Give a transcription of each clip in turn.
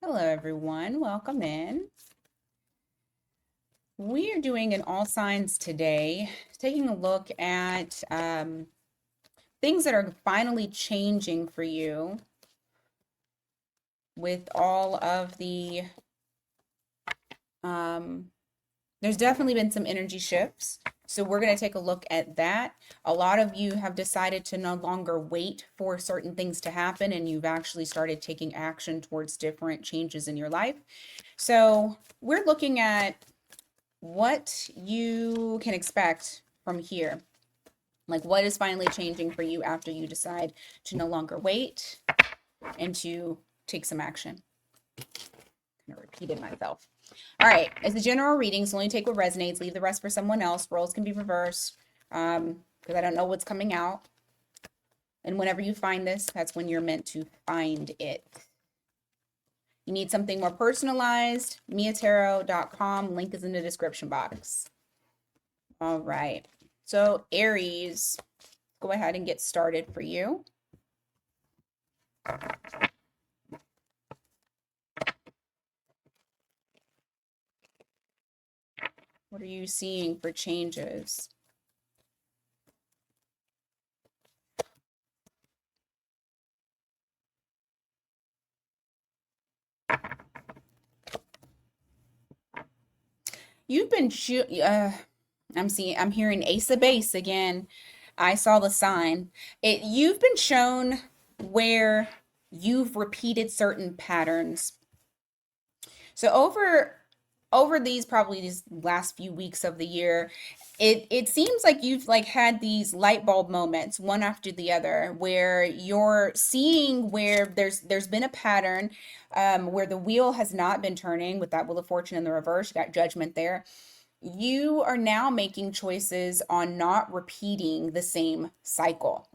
Hello, everyone. Welcome in. We are doing an all signs today, taking a look at things that are finally changing for you with all of the. Um, there's definitely been some energy shifts. So we're going to take a look at that. A lot of you have decided to no longer wait for certain things to happen, and you've actually started taking action towards different changes in your life. So we're looking at what you can expect from here. Like, what is finally changing for you after you decide to no longer wait and to take some action? Kind of repeated myself. All right, as a general reading, so only take what resonates, leave the rest for someone else. Roles can be reversed because I don't know what's coming out. And whenever you find this, that's when you're meant to find it. You need something more personalized, miatarot.com. Link is in the description box. All right. So Aries, go ahead and get started for you. What are you seeing for changes? You've been I'm hearing Ace of Base again. I saw the sign. You've been shown where you've repeated certain patterns. So over these last few weeks of the year, it seems like you've like had these light bulb moments one after the other where you're seeing where there's been a pattern where the wheel has not been turning with that Wheel of Fortune in the reverse. You got Judgment there. You are now making choices on not repeating the same cycle.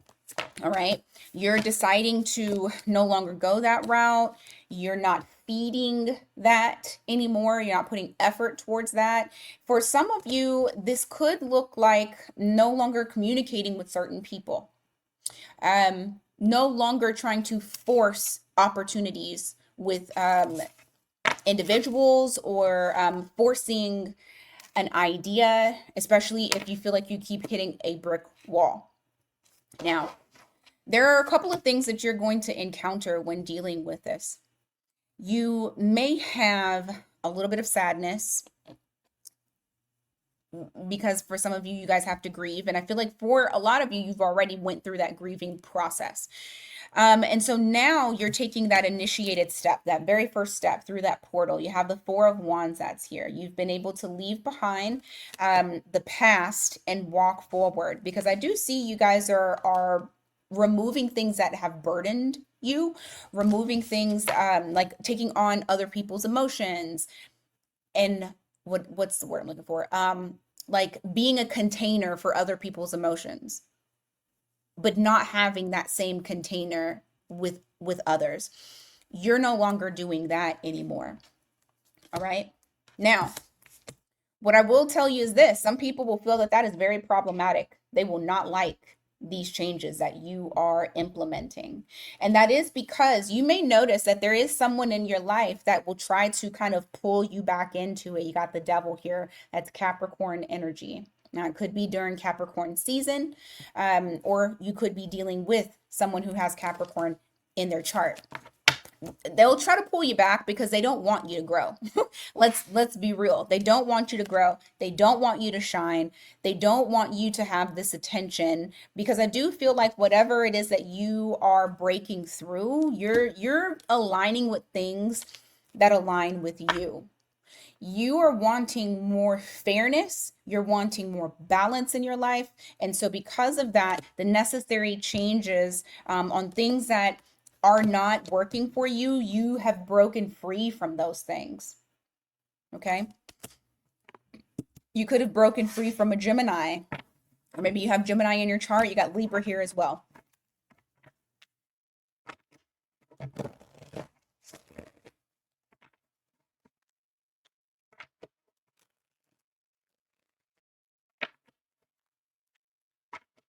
All right. You're deciding to no longer go that route. You're not feeding that anymore. You're not putting effort towards that. For some of you, this could look like no longer communicating with certain people, no longer trying to force opportunities with individuals or forcing an idea, especially if you feel like you keep hitting a brick wall. Now, there are a couple of things that you're going to encounter when dealing with this. You may have a little bit of sadness because for some of you, you guys have to grieve. And I feel like for a lot of you, you've already went through that grieving process. And so now you're taking that initiated step, that very first step through that portal. You have the Four of Wands that's here. You've been able to leave behind the past and walk forward because I do see you guys are removing things that have burdened you, removing things like taking on other people's emotions and what's the word I'm looking for? Like being a container for other people's emotions but not having that same container with others. You're no longer doing that anymore. All right? Now, what I will tell you is this, some people will feel that that is very problematic. They will not like these changes that you are implementing. And that is because you may notice that there is someone in your life that will try to kind of pull you back into it. You got the devil here, that's Capricorn energy. Now, it could be during Capricorn season, or you could be dealing with someone who has Capricorn in their chart. They'll try to pull you back because they don't want you to grow. Let's be real. They don't want you to grow. They don't want you to shine. They don't want you to have this attention because I do feel like whatever it is that you are breaking through, you're aligning with things that align with you. You are wanting more fairness, you're wanting more balance in your life. And so, because of that, the necessary changes on things that are not working for you, you have broken free from those things. Okay. You could have broken free from a Gemini, or maybe you have Gemini in your chart, you got Libra here as well.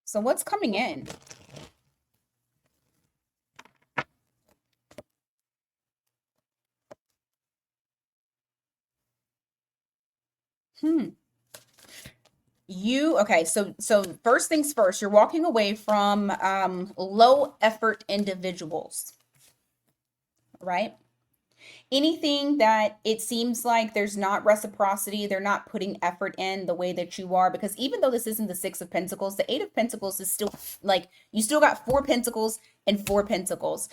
So, what's coming in? Hmm. Okay, so first things first, you're walking away from low effort individuals, right? Anything that it seems like there's not reciprocity, they're not putting effort in the way that you are, because even though this isn't the Six of Pentacles, the Eight of Pentacles is still like you still got four pentacles and four pentacles,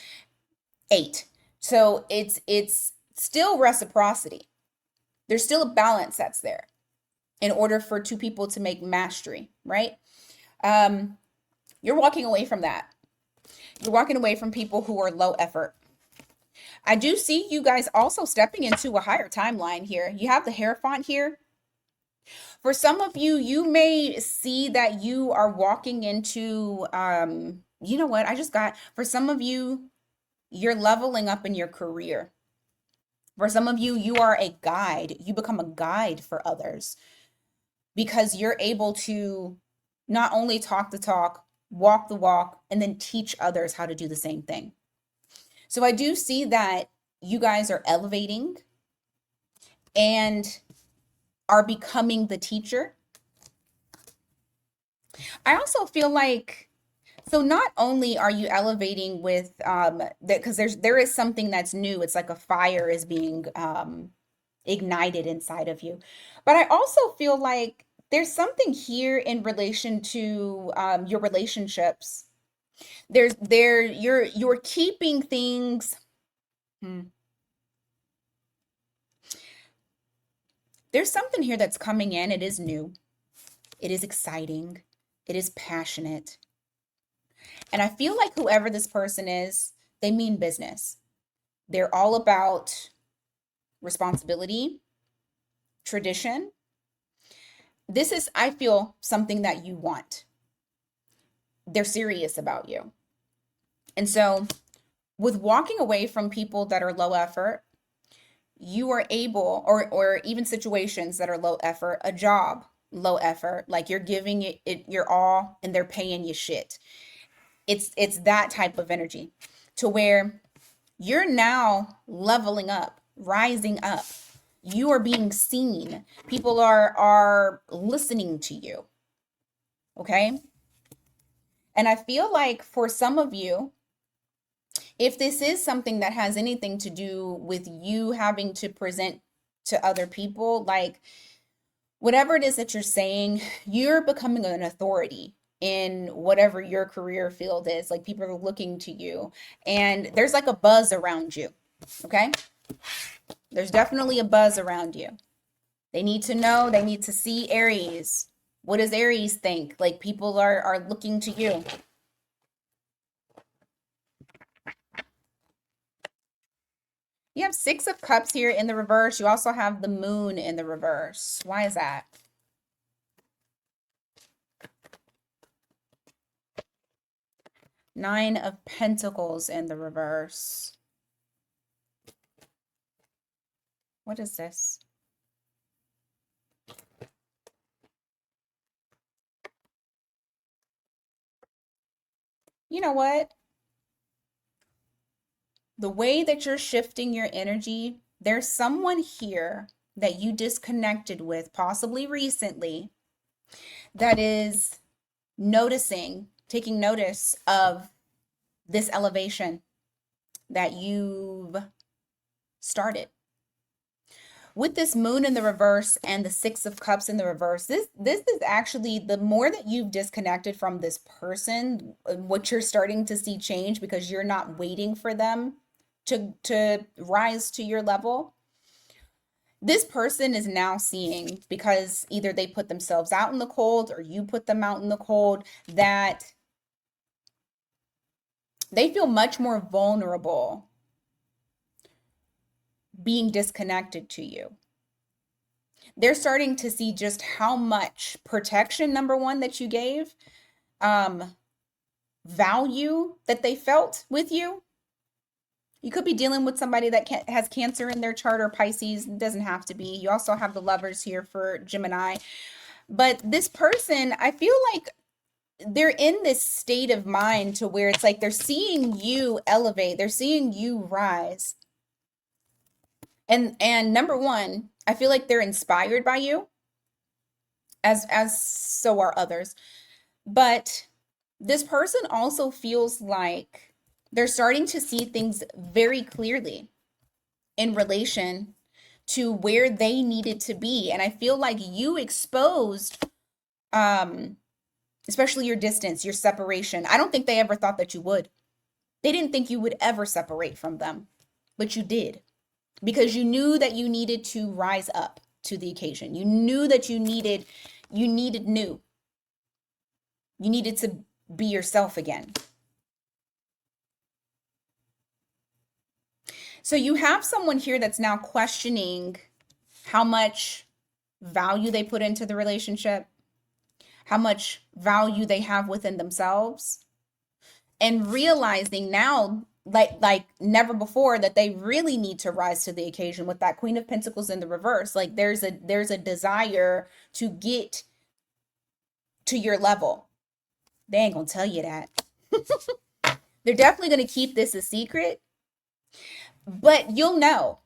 eight. So it's still reciprocity. There's still a balance that's there in order for two people to make mastery, right? Um, you're walking away from that. You're walking away from people who are low effort. I do see you guys also stepping into a higher timeline here. You have the Hierophant here. For some of you, you may see that you are walking into, you know what? For some of you, you're leveling up in your career. For some of you, you are a guide. You become a guide for others because you're able to not only talk the talk, walk the walk, and then teach others how to do the same thing. So I do see that you guys are elevating and are becoming the teacher. I also feel like, so not only are you elevating with that, because there is something that's new. It's like a fire is being ignited inside of you. But I also feel like there's something here in relation to your relationships. You're keeping things. Hmm. There's something here that's coming in. It is new. It is exciting. It is passionate. And I feel like whoever this person is, they mean business. They're all about responsibility, tradition. This is, I feel, something that you want. They're serious about you. And so, with walking away from people that are low effort, you are able, or even situations that are low effort, a job, low effort, like you're giving it your all and they're paying you shit. It's that type of energy to where you're now leveling up, rising up. You are being seen. People are listening to you. Okay? And I feel like for some of you, if this is something that has anything to do with you having to present to other people, like whatever it is that you're saying, you're becoming an authority in whatever your career field is. Like people are looking to you and there's like a buzz around you. Okay? There's definitely a buzz around you. They need to know, they need to see Aries. What does Aries think? Like people are looking to you. You have Six of Cups here in the reverse. You also have the Moon in the reverse. Why is that? Nine of Pentacles in the reverse. What is this? You know what? The way that you're shifting your energy, there's someone here that you disconnected with, possibly recently, that is noticing, taking notice of this elevation that you've started. With this Moon in the reverse and the Six of Cups in the reverse, this is actually, the more that you've disconnected from this person, what you're starting to see change because you're not waiting for them to rise to your level. This person is now seeing, because either they put themselves out in the cold or you put them out in the cold, that they feel much more vulnerable being disconnected to you. They're starting to see just how much protection, number one, that you gave, value that they felt with you. You could be dealing with somebody that has Cancer in their chart or Pisces. It doesn't have to be. You also have the Lovers here for Gemini. But this person, I feel like they're in this state of mind to where it's like they're seeing you elevate. They're seeing you rise. And number one, I feel like they're inspired by you. as so are others. But this person also feels like they're starting to see things very clearly in relation to where they needed to be. And I feel like you exposed, um, especially your distance, your separation. I don't think they ever thought that you would. They didn't think you would ever separate from them, but you did because you knew that you needed to rise up to the occasion. You knew that you needed new. You needed to be yourself again. So you have someone here that's now questioning how much value they put into the relationship, how much value they have within themselves, and realizing now like never before that they really need to rise to the occasion with that Queen of Pentacles in the reverse. Like there's a desire to get to your level. They ain't gonna tell you that. They're definitely gonna keep this a secret, but you'll know.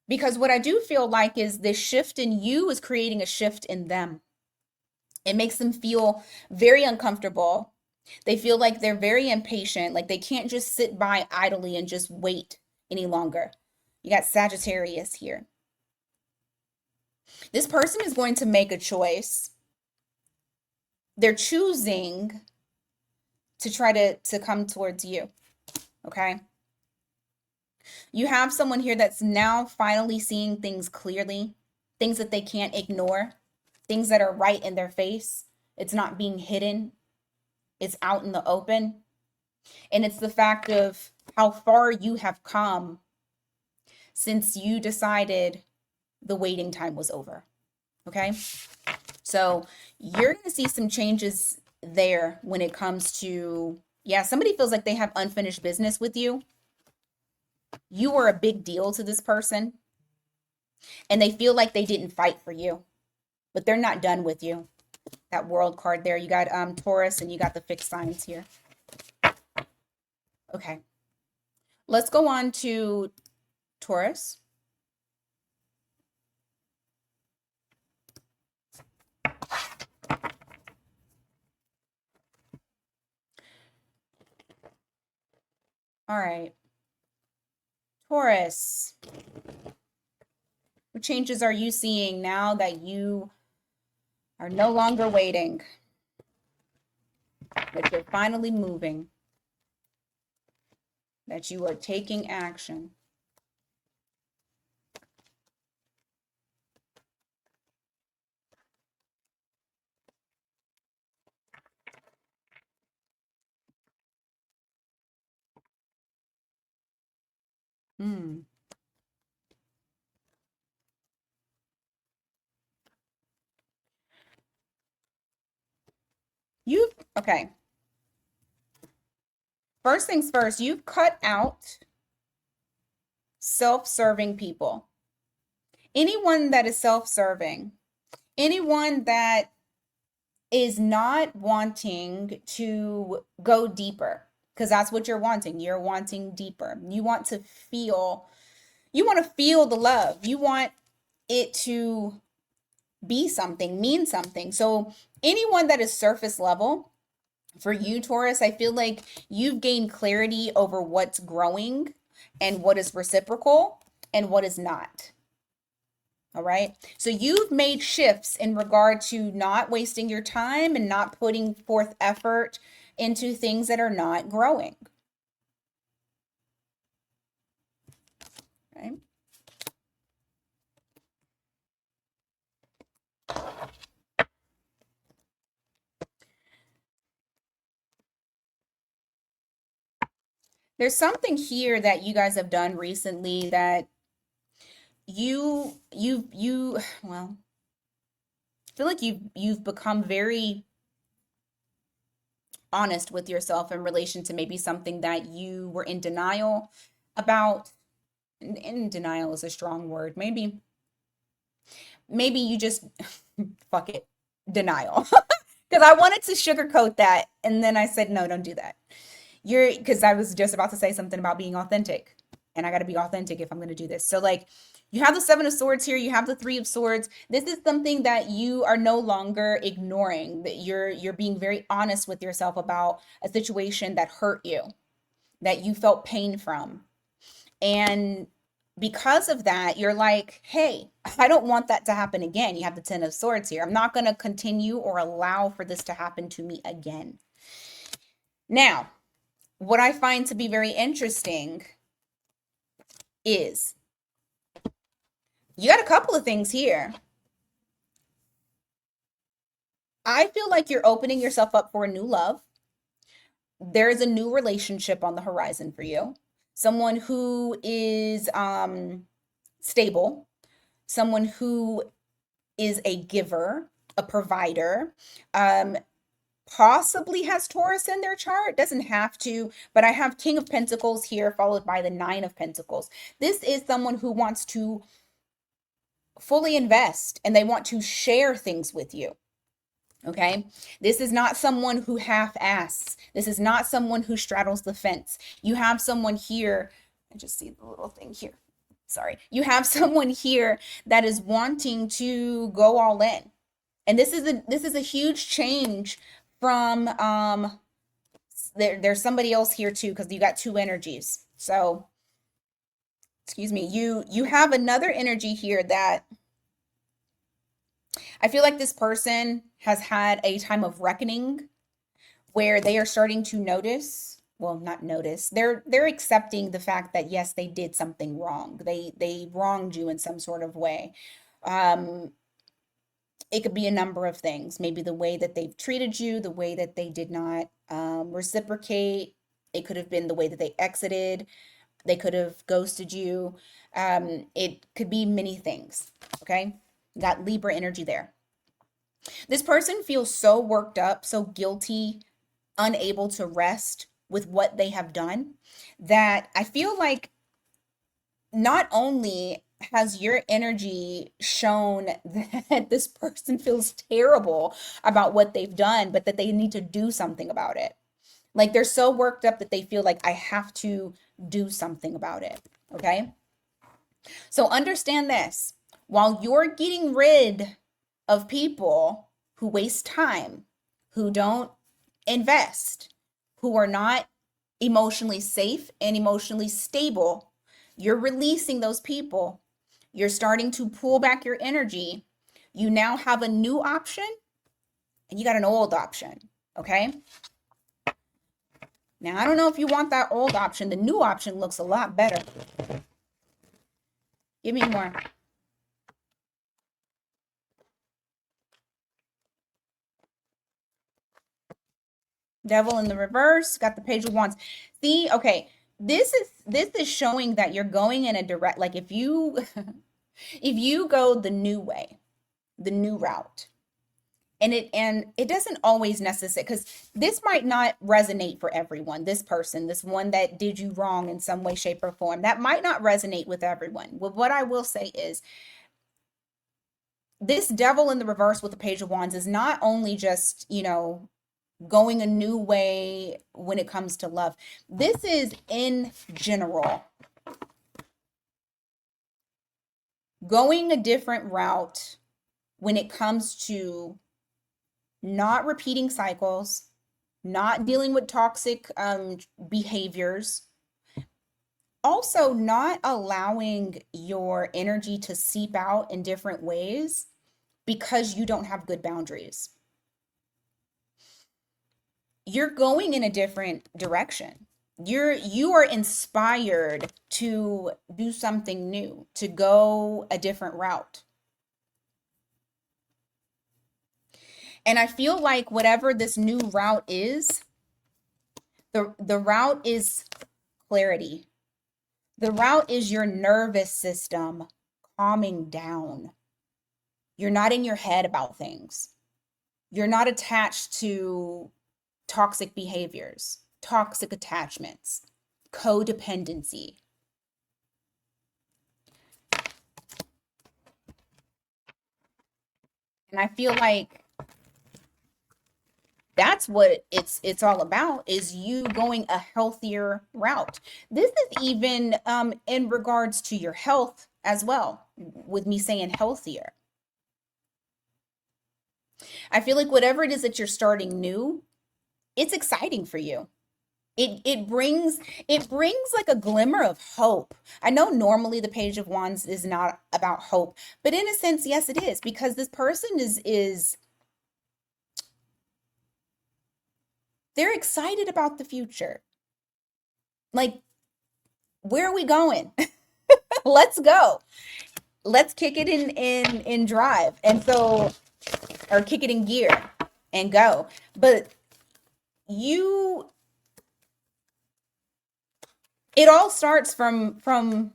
Because what I do feel like is this shift in you is creating a shift in them. It makes them feel very uncomfortable. They feel like they're very impatient, like they can't just sit by idly and just wait any longer. You got Sagittarius here. This person is going to make a choice. They're choosing to try to come towards you. Okay? You have someone here that's now finally seeing things clearly, things that they can't ignore, things that are right in their face. It's not being hidden. It's out in the open. And it's the fact of how far you have come since you decided the waiting time was over. Okay? So you're going to see some changes there when it comes to, yeah, somebody feels like they have unfinished business with you. You were a big deal to this person, and they feel like they didn't fight for you, but they're not done with you. That World card there, you got Taurus and you got the fixed signs here. Okay, let's go on to Taurus. All right, Taurus, what changes are you seeing now that you are no longer waiting, that you're finally moving, that you are taking action? Hmm. Okay. First things first, you've cut out self-serving people. Anyone that is self-serving, anyone that is not wanting to go deeper, because that's what you're wanting. You're wanting deeper. You want to feel the love. You want it to be something, mean something. So anyone that is surface level, for you, Taurus, I feel like you've gained clarity over what's growing and what is reciprocal and what is not. All right. So you've made shifts in regard to not wasting your time and not putting forth effort into things that are not growing. Okay. There's something here that you guys have done recently that you well, I feel like you've become very honest with yourself in relation to maybe something that you were in denial about. In denial is a strong word. Maybe you just fuck it, denial. Because I wanted to sugarcoat that, and then I said no, don't do that. Because I was just about to say something about being authentic. and I got to be authentic if I'm going to do this. So like you have the Seven of Swords here, you have the Three of Swords. This is something that you are no longer ignoring, that you're being very honest with yourself about a situation that hurt you, that you felt pain from. And because of that, you're like, hey, I don't want that to happen again. You have the Ten of Swords here. I'm not going to continue or allow for this to happen to me again. Now, what I find to be very interesting is you got a couple of things here. I feel like you're opening yourself up for a new love. There is a new relationship on the horizon for you. Someone who is stable, someone who is a giver, a provider, possibly has Taurus in their chart, doesn't have to, but I have King of Pentacles here followed by the Nine of Pentacles. This is someone who wants to fully invest and they want to share things with you. Okay, this is not someone who half-asses. This is not someone who straddles the fence. You have someone here. I just see the little thing here. Sorry. You have someone here that is wanting to go all in. And this is a huge change from there's somebody else here too, because you got two energies. So excuse me, you have another energy here that I feel like this person has had a time of reckoning where they are starting to notice, well, not notice, they're accepting the fact that yes, they did something wrong. They wronged you in some sort of way. It could be a number of things. Maybe the way that they've treated you, the way that they did not reciprocate. It could have been the way that they exited. They could have ghosted you. It could be many things. Okay. Got Libra energy there. This person feels so worked up, so guilty, unable to rest with what they have done, that I feel like not only has your energy shown that this person feels terrible about what they've done, but that they need to do something about it. Like they're so worked up that they feel like I have to do something about it. Okay. So understand this. While you're getting rid of people who waste time, who don't invest, who are not emotionally safe and emotionally stable, you're releasing those people. You're starting to pull back your energy. You now have a new option and you got an old option. Okay. Now, I don't know if you want that old option. The new option looks a lot better. Give me more. Devil in the reverse, got the Page of Wands. See, okay, this is showing that you're going in a direct, like if you if you go the new way, the new route, and it doesn't always necessarily, because this might not resonate for everyone. This person, this one that did you wrong in some way, shape, or form, that might not resonate with everyone. Well, what I will say is this Devil in the reverse with the Page of Wands is not only just, going a new way when it comes to love. This is in general. Going a different route when it comes to not repeating cycles, not dealing with toxic behaviors, also not allowing your energy to seep out in different ways because you don't have good boundaries. You're going in a different direction. You are inspired to do something new, to go a different route. And I feel like whatever this new route is, the route is clarity. The route is your nervous system calming down. You're not in your head about things. You're not attached to toxic behaviors, toxic attachments, codependency. And I feel like That's what it's all about, is you going a healthier route. This is even in regards to your health as well, with me saying healthier. I feel like whatever it is that you're starting new, it's exciting for you. It brings like a glimmer of hope. I know normally the Page of Wands is not about hope, but in a sense, yes, it is, because this person is they're excited about the future. Like, where are we going? Let's go. Let's kick it in drive. And so, or kick it in gear and go. But you it all starts from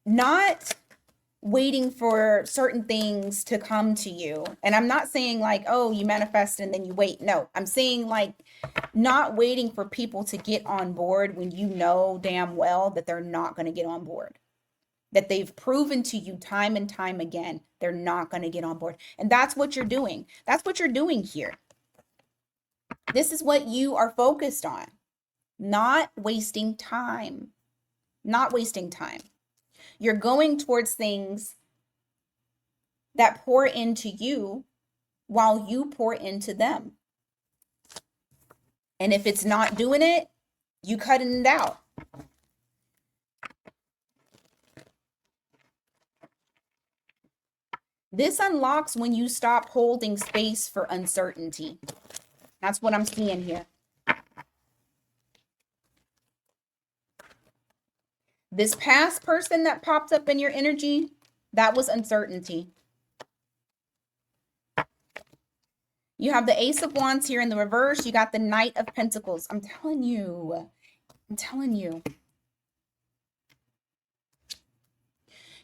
not waiting for certain things to come to you. And I'm not saying like, oh, you manifest and then you wait. No, I'm saying like not waiting for people to get on board when you know damn well that they're not going to get on board. That they've proven to you time and time again, they're not going to get on board. And that's what you're doing. That's what you're doing here. This is what you are focused on. Not wasting time. Not wasting time. You're going towards things that pour into you while you pour into them. And if it's not doing it, you cutting it out. This unlocks when you stop holding space for uncertainty. That's what I'm seeing here. This past person that popped up in your energy, that was uncertainty. You have the Ace of Wands here in the reverse. You got the Knight of Pentacles. I'm telling you.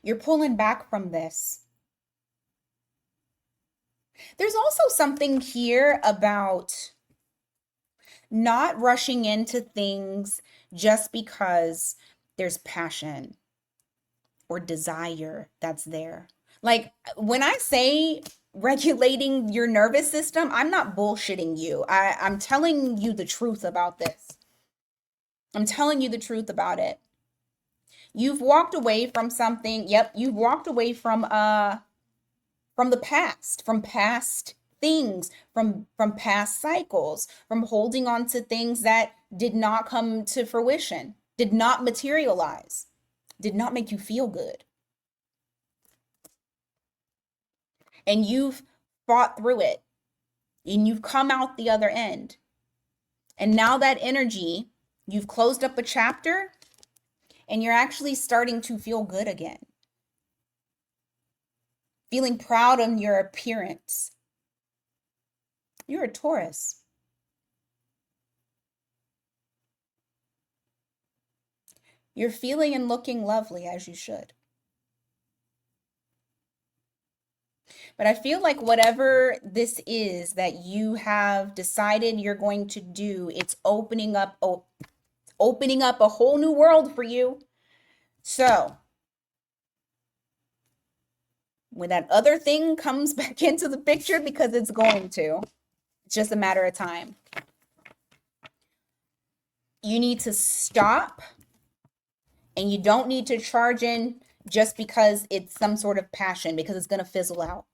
You're pulling back from this. There's also something here about not rushing into things just because there's passion or desire that's there. Like, when I say regulating your nervous system, I'm not bullshitting you. I'm telling you the truth about this. I'm telling you the truth about it. You've walked away from something. Yep, you've walked away from the past, from past things, from past cycles, from holding on to things that did not come to fruition, did not materialize, did not make you feel good. And you've fought through it, and you've come out the other end. And now that energy, you've closed up a chapter, and you're actually starting to feel good again. Feeling proud on your appearance. You're a Taurus. You're feeling and looking lovely, as you should. But I feel like whatever this is that you have decided you're going to do, it's opening up a whole new world for you. So when that other thing comes back into the picture, because it's going to, it's just a matter of time. You need to stop, and you don't need to charge in just because it's some sort of passion, because it's going to fizzle out.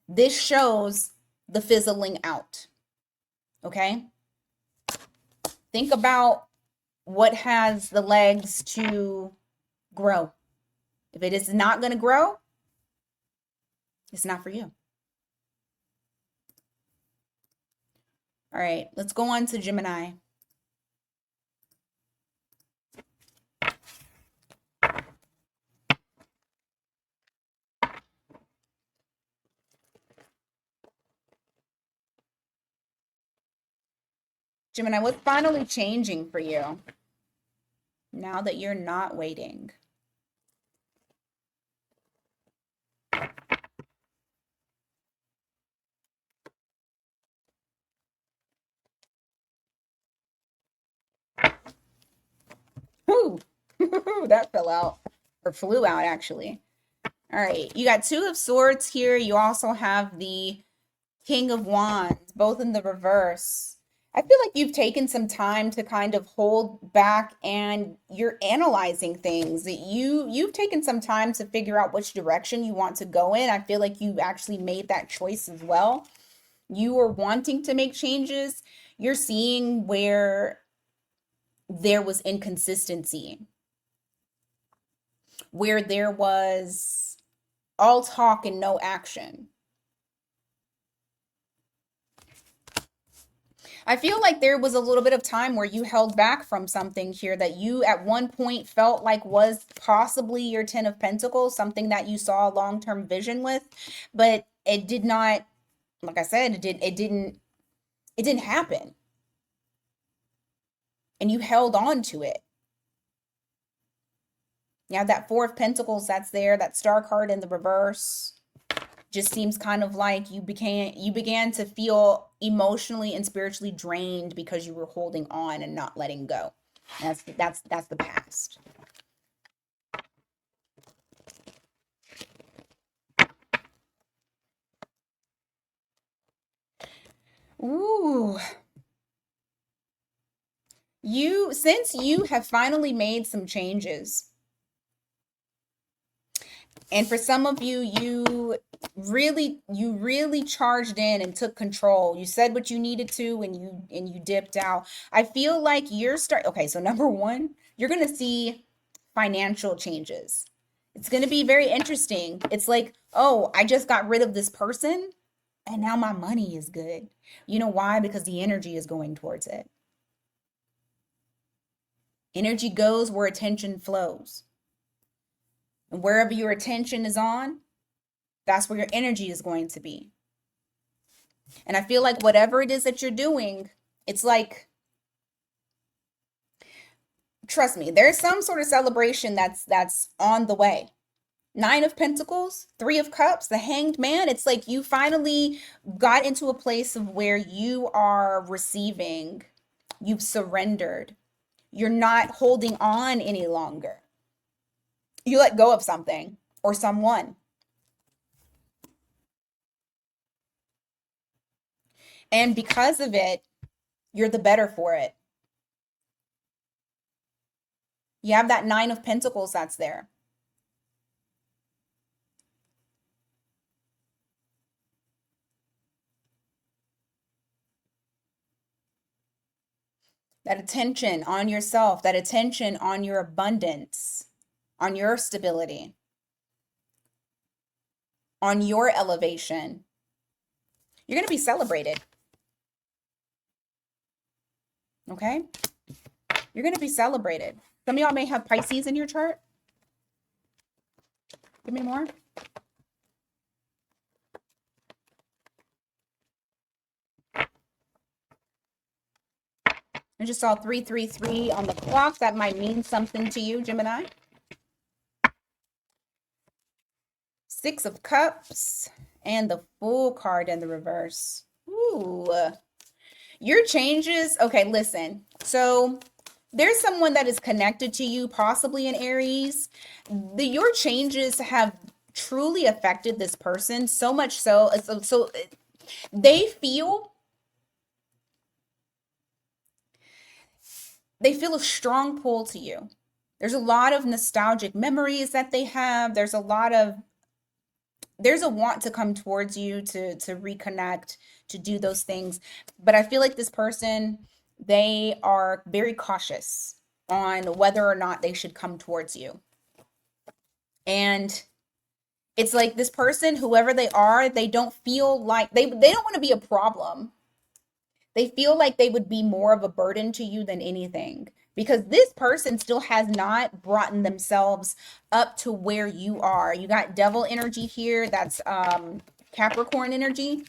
This shows the fizzling out. Okay? Think about what has the legs to grow. If it is not going to grow, it's not for you. All right, let's go on to Gemini. Gemini, what's finally changing for you now that you're not waiting? Ooh, that fell out, or flew out, actually. All right, you got Two of Swords here. You also have the King of Wands, both in the reverse. I feel like you've taken some time to kind of hold back and you're analyzing things. That you've taken some time to figure out which direction you want to go in. I feel like you actually made that choice as well. You are wanting to make changes. You're seeing where there was inconsistency, where there was all talk and no action. I feel like there was a little bit of time where you held back from something here that you at one point felt like was possibly your 10 of Pentacles, something that you saw a long-term vision with, but it did not, like I said, it didn't happen. And you held on to it. You have that Four of Pentacles that's there, that Star card in the reverse. Just seems kind of like you began to feel emotionally and spiritually drained because you were holding on and not letting go. That's the past. Ooh. Since you have finally made some changes, and for some of you, you really charged in and took control. You said what you needed to and you dipped out. I feel like okay, so number one, you're gonna see financial changes. It's gonna be very interesting. It's like, oh, I just got rid of this person and now my money is good. You know why? Because the energy is going towards it. Energy goes where attention flows. And wherever your attention is on, that's where your energy is going to be. And I feel like whatever it is that you're doing, it's like, trust me, there's some sort of celebration that's on the way. Nine of Pentacles, Three of Cups, the Hanged Man. It's like you finally got into a place of where you are receiving. You've surrendered. You're not holding on any longer. You let go of something or someone. And because of it, you're the better for it. You have that Nine of Pentacles that's there. That attention on yourself, that attention on your abundance, on your stability, on your elevation. You're going to be celebrated. Okay? You're going to be celebrated. Some of y'all may have Pisces in your chart. Give me more. I just saw 333 on the clock. That might mean something to you, Gemini. Six of Cups and the Fool card in the reverse. Ooh. Your changes. Okay, listen. So there's someone that is connected to you, possibly in Aries. Your changes have truly affected this person so much so they feel a strong pull to you. There's a lot of nostalgic memories that they have. There's a want to come towards you to reconnect, to do those things. But I feel like this person, they are very cautious on whether or not they should come towards you. And it's like this person, whoever they are, they don't feel like they don't want to be a problem. They feel like they would be more of a burden to you than anything, because this person still has not brought themselves up to where you are. You got Devil energy here. That's Capricorn energy.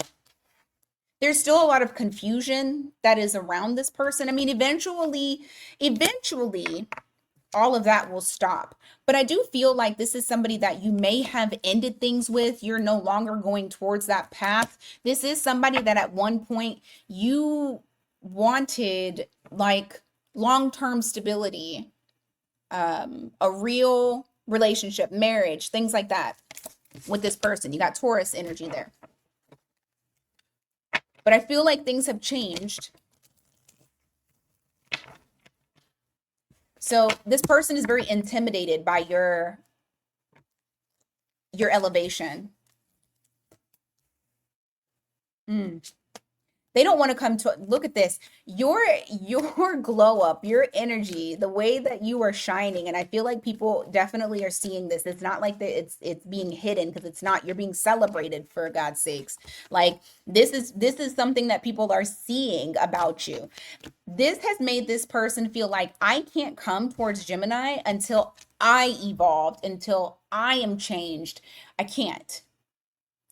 There's still a lot of confusion that is around this person. I mean, eventually, all of that will stop. But I do feel like this is somebody that you may have ended things with. You're no longer going towards that path. This is somebody that at one point you wanted, like, long-term stability, a real relationship, marriage, things like that with this person. You got Taurus energy there. But I feel like things have changed. So this person is very intimidated by your elevation. Mm. They don't want to come to look at this. Your glow up, your energy, the way that you are shining, and I feel like people definitely are seeing this. It's not like that it's being hidden because it's not. You're being celebrated for God's sakes. Like this is something that people are seeing about you. This has made this person feel like I can't come towards Gemini until I evolved, until I am changed. I can't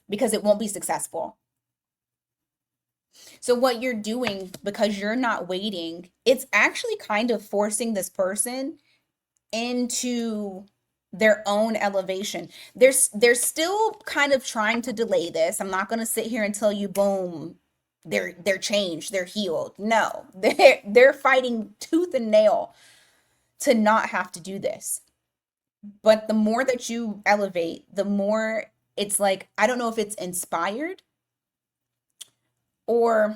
because it won't be successful. So what you're doing because you're not waiting, it's actually kind of forcing this person into their own elevation. They're still kind of trying to delay this. I'm not going to sit here and tell you boom, they're changed, they're healed. No. They're fighting tooth and nail to not have to do this. But the more that you elevate, the more it's like I don't know if it's inspired or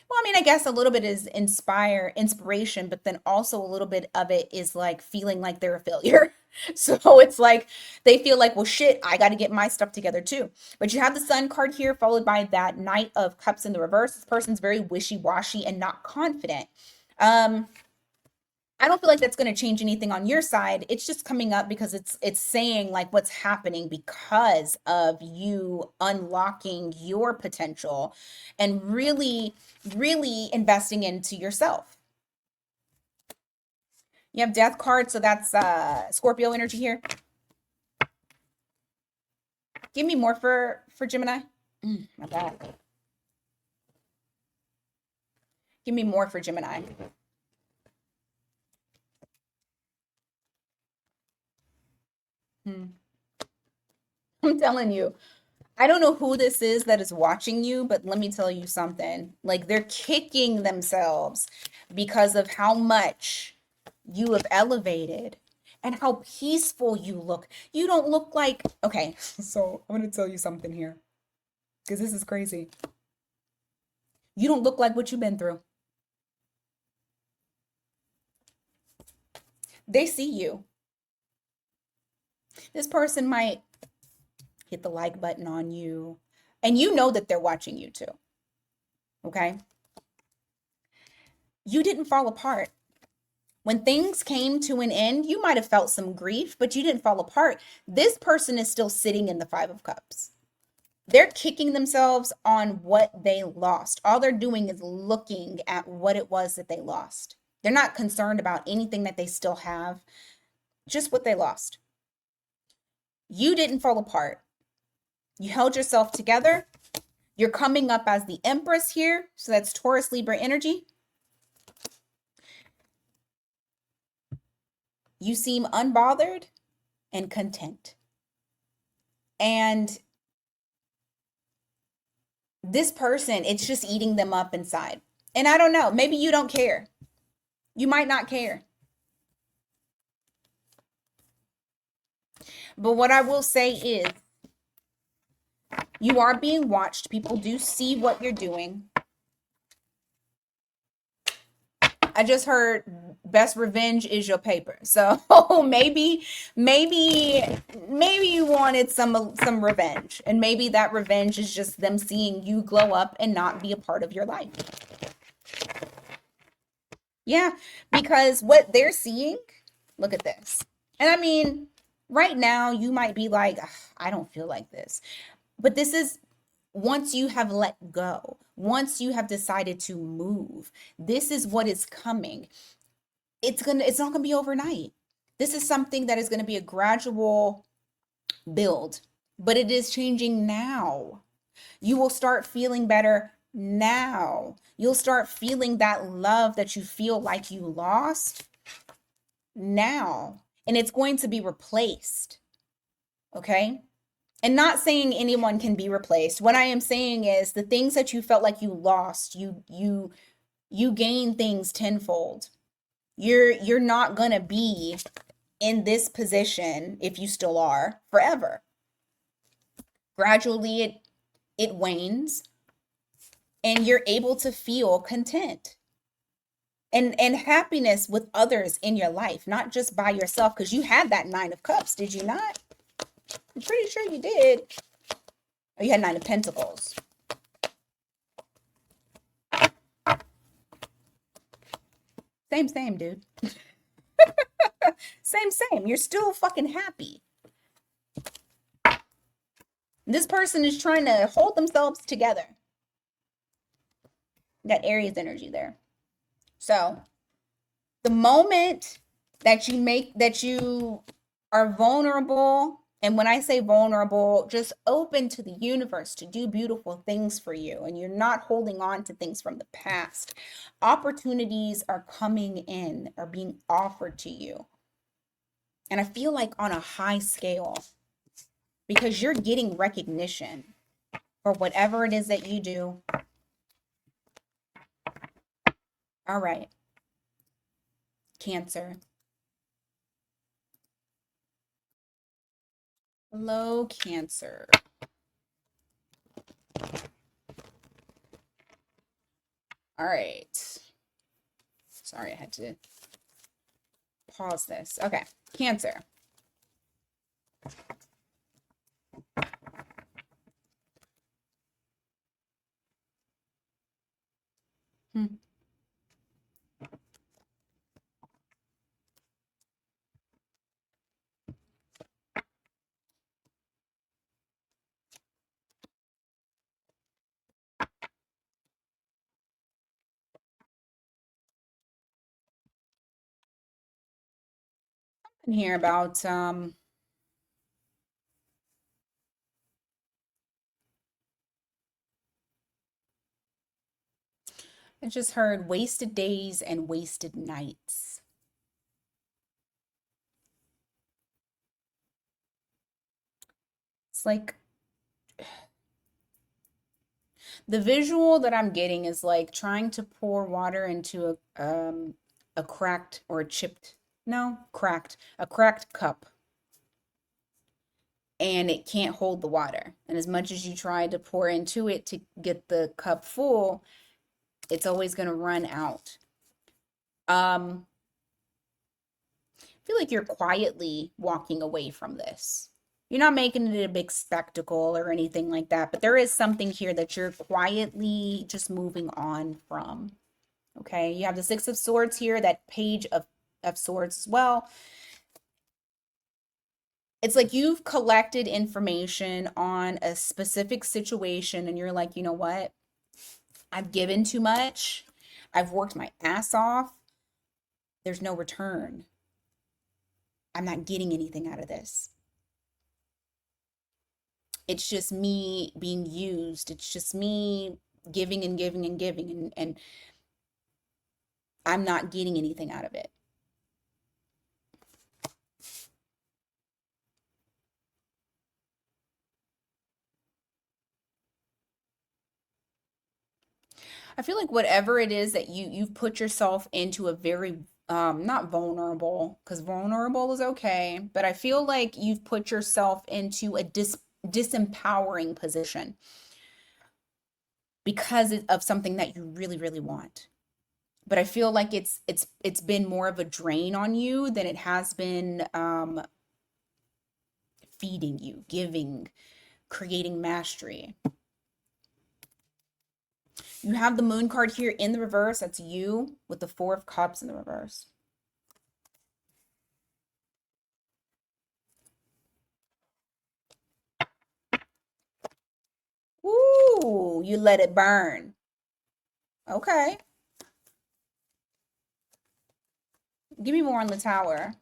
well, I mean, I guess a little bit is inspiration, but then also a little bit of it is like feeling like they're a failure. So it's like they feel like, well, shit, I got to get my stuff together too. But you have the Sun card here, followed by that Knight of Cups in the reverse. This person's very wishy-washy and not confident. I don't feel like that's going to change anything on your side. It's just coming up because it's saying like what's happening because of you unlocking your potential and really really investing into yourself. You have Death card, so that's Scorpio energy here. Give me more for Gemini. My bad. Give me more for Gemini. I'm telling you, I don't know who this is that is watching you, but let me tell you something. Like they're kicking themselves because of how much you have elevated and how peaceful you look. You don't look like, okay, so I'm going to tell you something here because this is crazy. You don't look like what you've been through. They see you. This person might hit the like button on you, and you know that they're watching you too. Okay? You didn't fall apart. When things came to an end, you might have felt some grief, but you didn't fall apart. This person is still sitting in the Five of Cups. They're kicking themselves on what they lost. All they're doing is looking at what it was that they lost. They're not concerned about anything that they still have, just what they lost. You didn't fall apart. You held yourself together. You're coming up as the Empress here. So that's Taurus, Libra energy. You seem unbothered and content. And this person, it's just eating them up inside. And I don't know, maybe you don't care. You might not care. But what I will say is, you are being watched. People do see what you're doing. I just heard best revenge is your paper. So maybe you wanted some revenge. And maybe that revenge is just them seeing you glow up and not be a part of your life. Yeah, because what they're seeing, look at this. And I mean, right now you might be like, I don't feel like this. But this is once you have let go, once you have decided to move, this is what is coming. It's not gonna be overnight. This is something that is going to be a gradual build, but it is changing now. You will start feeling better now. You'll start feeling that love that you feel like you lost now, and it's going to be replaced. Okay? And not saying anyone can be replaced. What I am saying is the things that you felt like you lost, you gain things tenfold. You're not going to be in this position, if you still are, forever. Gradually it wanes, and you're able to feel content and happiness with others in your life, not just by yourself, because you had that Nine of Cups, did you not? I'm pretty sure you did. Oh, you had Nine of Pentacles. Same, dude. Same. You're still fucking happy. This person is trying to hold themselves together. Got Aries energy there. So the moment that you are vulnerable, and when I say vulnerable, just open to the universe to do beautiful things for you, and you're not holding on to things from the past, opportunities are coming in, are being offered to you. And I feel like on a high scale, because you're getting recognition for whatever it is that you do. All right. Cancer. Hello, Cancer. All right. Sorry, I had to pause this. Okay, Cancer. Here about I just heard wasted days and wasted nights. It's like the visual that I'm getting is like trying to pour water into a cracked or a chipped, no, a cracked cup, and it can't hold the water. And as much as you try to pour into it to get the cup full, it's always going to run out. I feel like you're quietly walking away from this. You're not making it a big spectacle or anything like that, but there is something here that you're quietly just moving on from. Okay, you have the Six of Swords here, that Page of Swords as well. It's like you've collected information on a specific situation and you're like, you know what? I've given too much. I've worked my ass off. There's no return. I'm not getting anything out of this. It's just me being used. It's just me giving and giving and giving, and I'm not getting anything out of it. I feel like whatever it is that you've put yourself into a very not vulnerable, because vulnerable is okay, but I feel like you've put yourself into a disempowering position because of something that you really, really want. But I feel like it's been more of a drain on you than it has been feeding you, giving, creating mastery. You have the Moon card here in the reverse. That's you with the Four of Cups in the reverse. Ooh, you let it burn. Okay. Give me more on the Tower.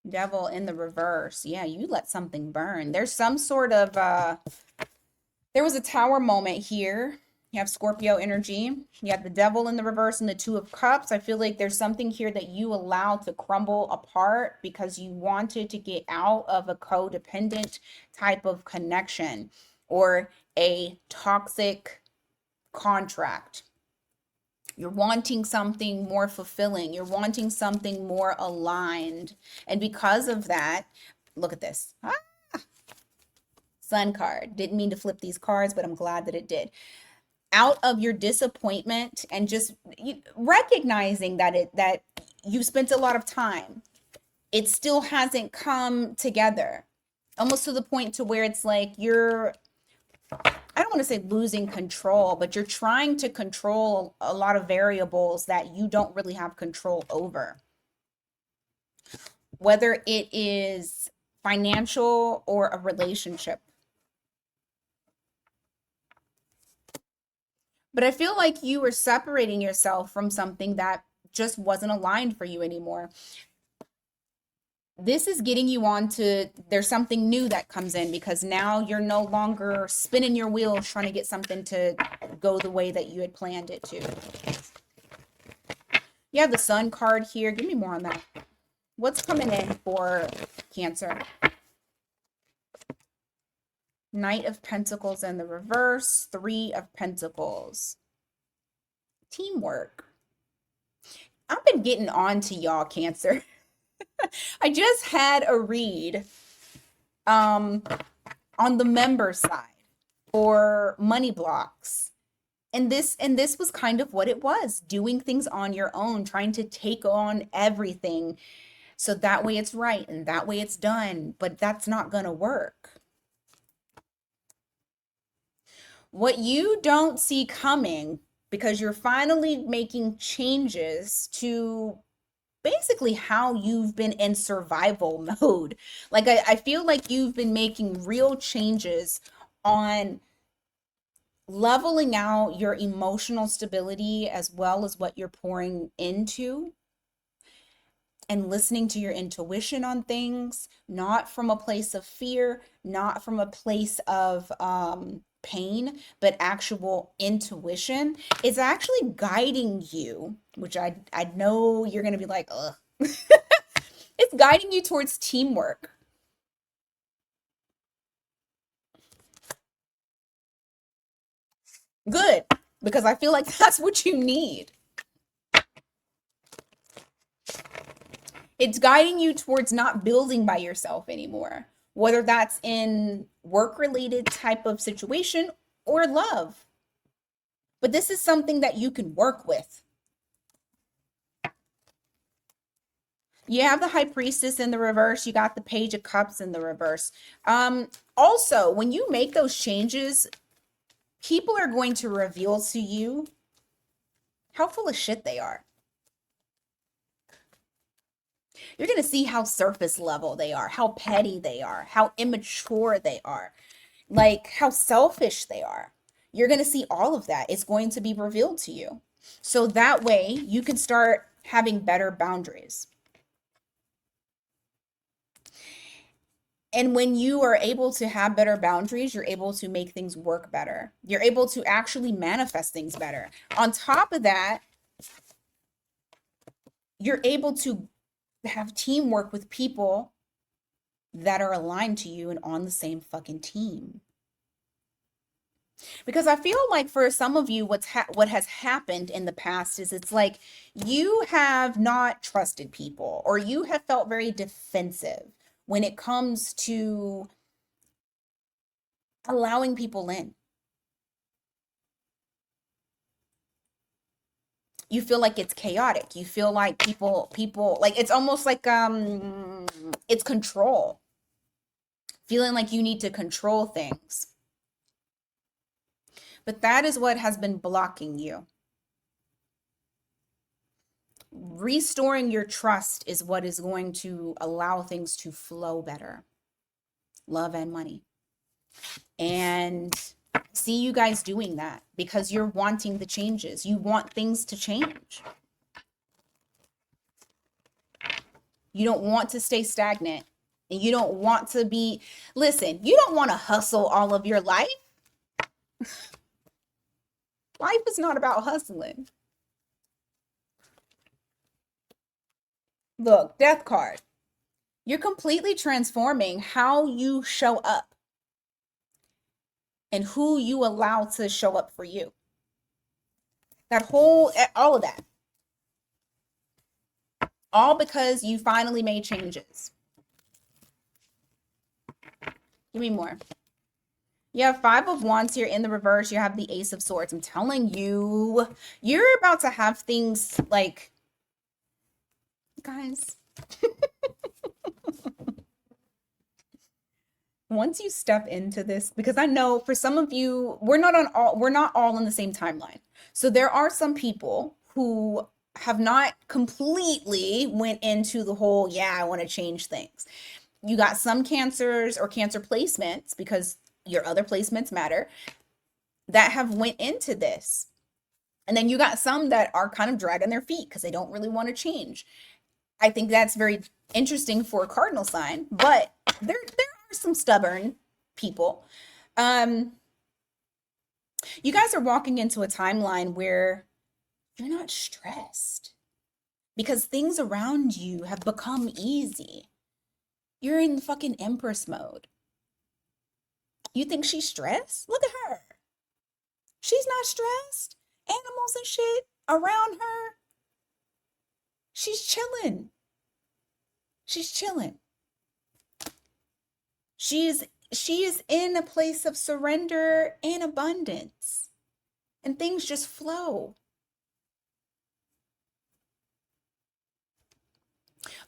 Devil in the reverse. Yeah, you let something burn. There's some sort of there was a Tower moment here. You have Scorpio energy. You have the Devil in the reverse and the Two of Cups. I feel like there's something here that you allowed to crumble apart because you wanted to get out of a codependent type of connection or a toxic contract. You're wanting something more fulfilling. You're wanting something more aligned. And because of that, look at this. Sun card. Didn't mean to flip these cards, but I'm glad that it did. Out of your disappointment and just recognizing that you spent a lot of time, it still hasn't come together. Almost to the point to where it's like I don't want to say losing control, but you're trying to control a lot of variables that you don't really have control over. Whether it is financial or a relationship. But I feel like you were separating yourself from something that just wasn't aligned for you anymore. This is getting you on to, there's something new that comes in because now you're no longer spinning your wheels trying to get something to go the way that you had planned it to. You have the Sun card here. Give me more on that. What's coming in for Cancer? Knight of Pentacles in the reverse, Three of Pentacles. Teamwork. I've been getting on to y'all, Cancer. I just had a read on the member side for money blocks. And this was kind of what it was, doing things on your own, trying to take on everything so that way it's right and that way it's done, but that's not going to work. What you don't see coming, because you're finally making changes to basically how you've been in survival mode. Like I feel like you've been making real changes on leveling out your emotional stability as well as what you're pouring into, and listening to your intuition on things, not from a place of fear, not from a place of pain, but actual intuition is actually guiding you, which I know you're going to be like, ugh. It's guiding you towards teamwork. Good, because I feel like that's what you need. It's guiding you towards not building by yourself anymore, whether that's in work-related type of situation or love. But this is something that you can work with. You have the High Priestess in the reverse. You got the Page of Cups in the reverse. Also, when you make those changes, people are going to reveal to you how full of shit they are. You're going to see how surface level they are, how petty they are, how immature they are, like how selfish they are. You're going to see all of that. It's going to be revealed to you. So that way you can start having better boundaries. And when you are able to have better boundaries, you're able to make things work better. You're able to actually manifest things better. On top of that, you're able to have teamwork with people that are aligned to you and on the same fucking team. Because I feel like for some of you, what has happened in the past is it's like you have not trusted people, or you have felt very defensive when it comes to allowing people in. You feel like it's chaotic. You feel like people like it's almost like it's control. Feeling like you need to control things. But that is what has been blocking you. Restoring your trust is what is going to allow things to flow better. Love and money. And see you guys doing that because you're wanting the changes. You want things to change. You don't want to stay stagnant. And you don't want to be, listen, you don't want to hustle all of your life. Life is not about hustling. Look, Death card. You're completely transforming how you show up and who you allow to show up for you. That whole, all of that. All because you finally made changes. Give me more. You have Five of Wands here in the reverse. You have the Ace of Swords. I'm telling you, you're about to have things like, guys, once you step into this, because I know for some of you, we're not all in the same timeline. So there are some people who have not completely went into the whole, yeah, I want to change things. You got some cancers or cancer placements, because your other placements matter, that have went into this. And then you got some that are kind of dragging their feet because they don't really want to change. I think that's very interesting for a cardinal sign, but there are some stubborn people. You guys are walking into a timeline where you're not stressed because things around you have become easy. You're in fucking Empress mode. You think she's stressed? Look at her. She's not stressed. Animals and shit around her. She's chilling. She's chilling. She is in a place of surrender and abundance. And things just flow.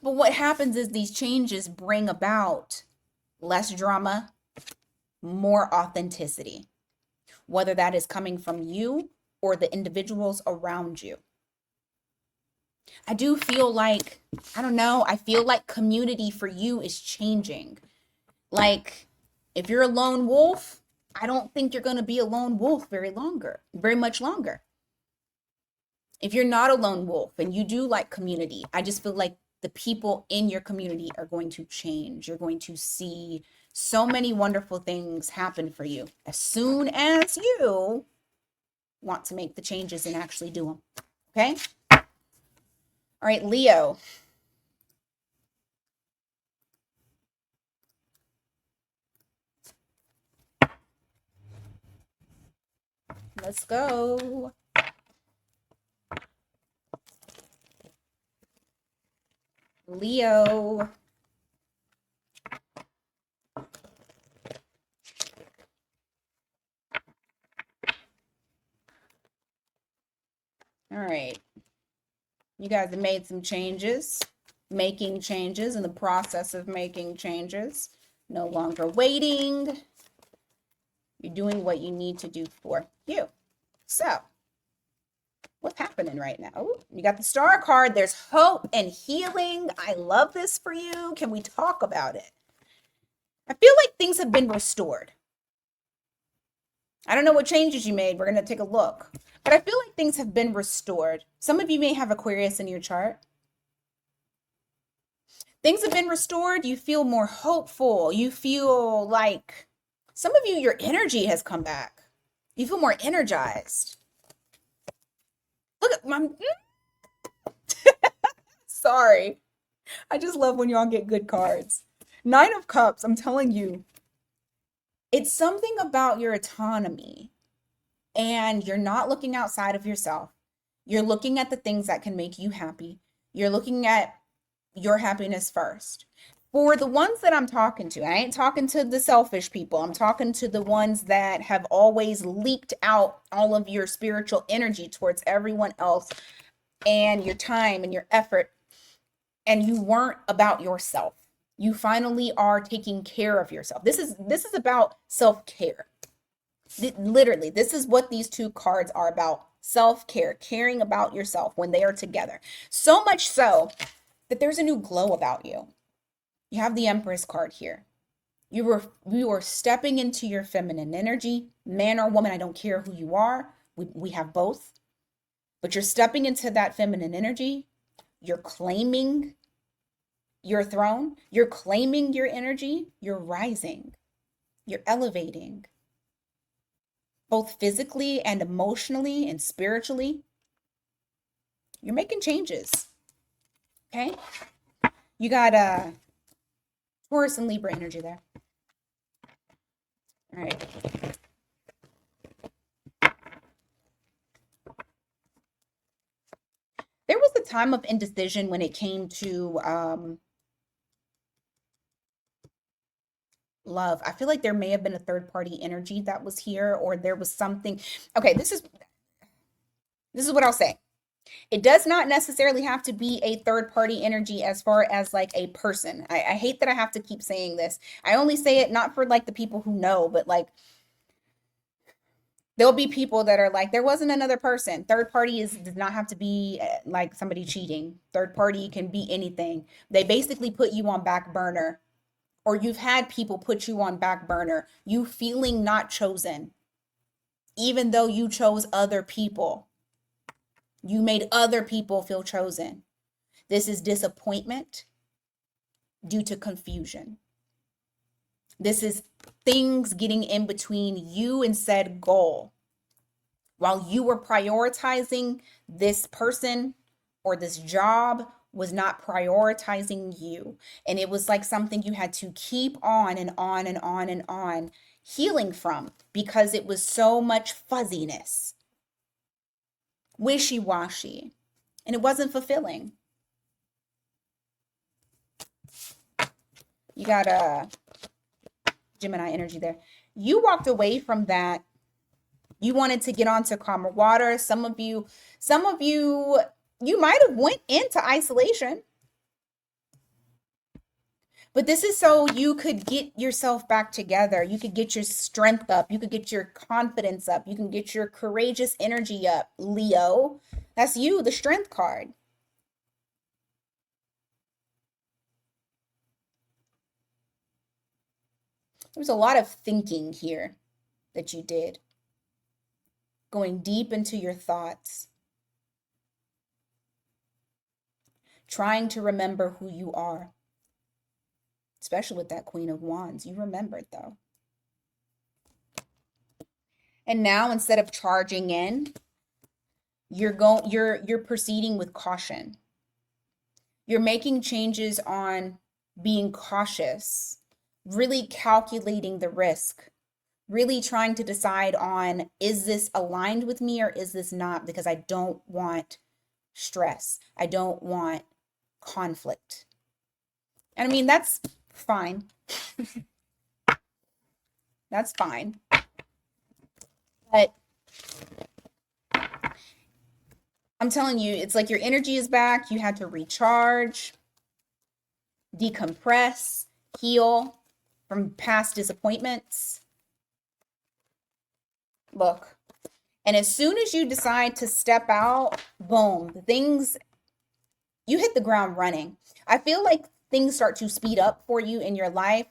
But what happens is these changes bring about less drama, more authenticity, whether that is coming from you or the individuals around you. I do feel like, I don't know, I feel like community for you is changing. Like, if you're a lone wolf, I don't think you're going to be a lone wolf very much longer. If you're not a lone wolf and you do like community, I just feel like the people in your community are going to change. You're going to see so many wonderful things happen for you as soon as you want to make the changes and actually do them. Okay? All right, Leo. Let's go. Leo. All right. You guys have made some changes, making changes, in the process of making changes. No longer waiting. You're doing what you need to do for you. So, what's happening right now? Ooh, you got the Star card. There's hope and healing. I love this for you. Can we talk about it? I feel like things have been restored. I don't know what changes you made. We're going to take a look. But I feel like things have been restored. Some of you may have Aquarius in your chart. Things have been restored. You feel more hopeful. You feel like, some of you, your energy has come back. You feel more energized. Look at my... Sorry. I just love when y'all get good cards. Nine of Cups, I'm telling you. It's something about your autonomy. And you're not looking outside of yourself. You're looking at the things that can make you happy. You're looking at your happiness first. For the ones that I'm talking to, I ain't talking to the selfish people. I'm talking to the ones that have always leaked out all of your spiritual energy towards everyone else and your time and your effort, and you weren't about yourself. You finally are taking care of yourself. This is about self-care. Literally, this is what these two cards are about. Self-care, caring about yourself when they are together. So much so that there's a new glow about you. You have the Empress card here. You are stepping into your feminine energy, man or woman, I don't care who you are. We have both. But you're stepping into that feminine energy. You're claiming your throne. You're claiming your energy. You're rising. You're elevating. Both physically and emotionally and spiritually. You're making changes. Okay? You got Taurus and Libra energy there. All right. time of indecision when it came to love. I feel like there may have been a third party energy that was here, or there was something. Okay, this is what I'll say. It does not necessarily have to be a third party energy as far as like a person. I hate that I have to keep saying this. I only say it not for like the people who know, but like there'll be people that are like, there wasn't another person. Third party does not have to be like somebody cheating. Third party can be anything. They basically put you on back burner, or you've had people put you on back burner, you feeling not chosen, even though you chose other people. You made other people feel chosen. This is disappointment due to confusion. This is things getting in between you and said goal. While you were prioritizing this person or this job was not prioritizing you. And it was like something you had to keep on and on and on and on healing from, because it was so much fuzziness, wishy-washy, and it wasn't fulfilling. You got a Gemini energy there. You walked away from that. You wanted to get onto calmer water. Some of you, you might have went into isolation. But this is so you could get yourself back together. You could get your strength up. You could get your confidence up. You can get your courageous energy up, Leo. That's you, the strength card. There was a lot of thinking here that you did. Going deep into your thoughts. Trying to remember who you are. Especially with that Queen of Wands. You remembered though. And now instead of charging in, you're proceeding with caution. You're making changes on being cautious, really calculating the risk, really trying to decide on, is this aligned with me or is this not? Because I don't want stress. I don't want conflict. And I mean, that's fine. That's fine. But I'm telling you, it's like your energy is back. You had to recharge, decompress, heal from past disappointments. Look. And as soon as you decide to step out, boom, you hit the ground running. I feel like things start to speed up for you in your life.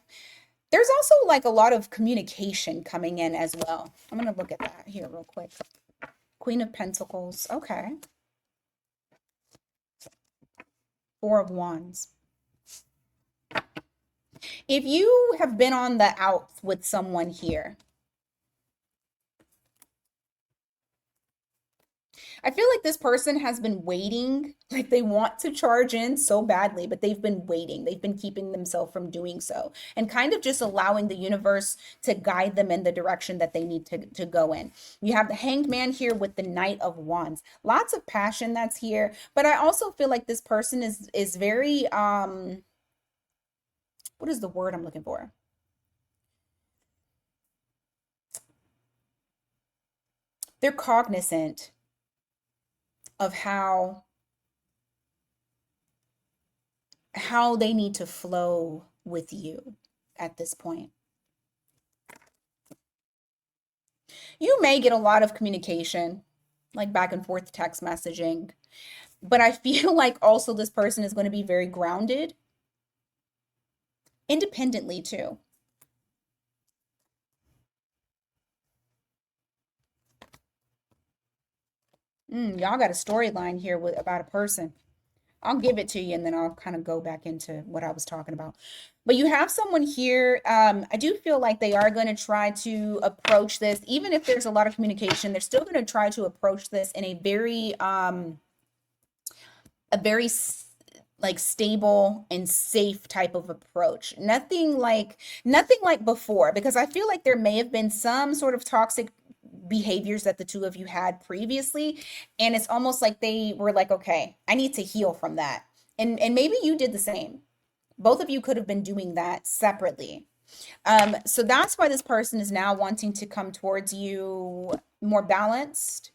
There's also like a lot of communication coming in as well. I'm going to look at that here real quick. Queen of Pentacles. Okay. Four of Wands. If you have been on the outs with someone here, I feel like this person has been waiting, like they want to charge in so badly, but they've been waiting. They've been keeping themselves from doing so and kind of just allowing the universe to guide them in the direction that they need to go in. You have the Hanged Man here with the Knight of Wands. Lots of passion that's here, but I also feel like this person is very, what is the word I'm looking for? They're cognizant of how they need to flow with you at this point. You may get a lot of communication, like back and forth text messaging, but I feel like also this person is going to be very grounded independently too. Y'all got a storyline here about a person. I'll give it to you and then I'll kind of go back into what I was talking about. But you have someone here. I do feel like they are going to try to approach this, even if there's a lot of communication, they're still going to try to approach this in a very like stable and safe type of approach. Nothing like before, because I feel like there may have been some sort of toxic behaviors that the two of you had previously. And it's almost like they were like, okay, I need to heal from that. And maybe you did the same. Both of you could have been doing that separately. So that's why this person is now wanting to come towards you more balanced,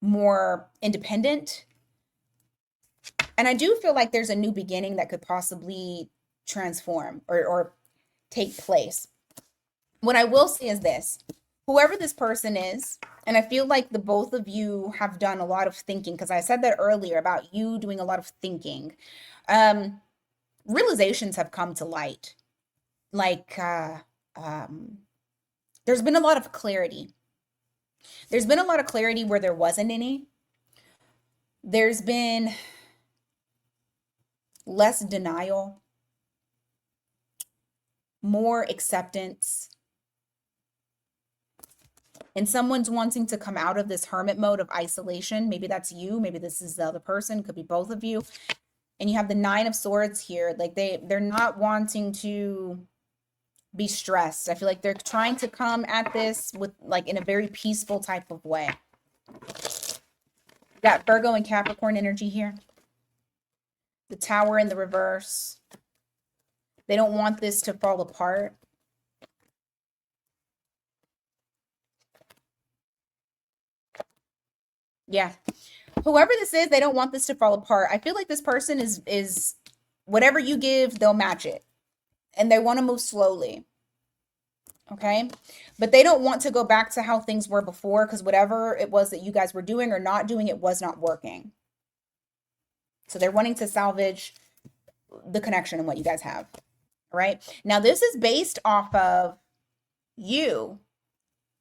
more independent. And I do feel like there's a new beginning that could possibly transform or take place. What I will say is this: whoever this person is, and I feel like the both of you have done a lot of thinking, because I said that earlier about you doing a lot of thinking. Realizations have come to light. Like, there's been a lot of clarity. There's been a lot of clarity where there wasn't any. There's been less denial, more acceptance. And someone's wanting to come out of this hermit mode of isolation. Maybe that's you. Maybe this is the other person. Could be both of you. And you have the Nine of Swords here. Like they're not wanting to be stressed. I feel like they're trying to come at this with like in a very peaceful type of way. Got Virgo and Capricorn energy here. The Tower in the reverse. They don't want this to fall apart. Yeah. Whoever this is, they don't want this to fall apart. I feel like this person is whatever you give, they'll match it. And they want to move slowly. Okay? But they don't want to go back to how things were before, because whatever it was that you guys were doing or not doing, it was not working. So they're wanting to salvage the connection and what you guys have. All right? Now, this is based off of you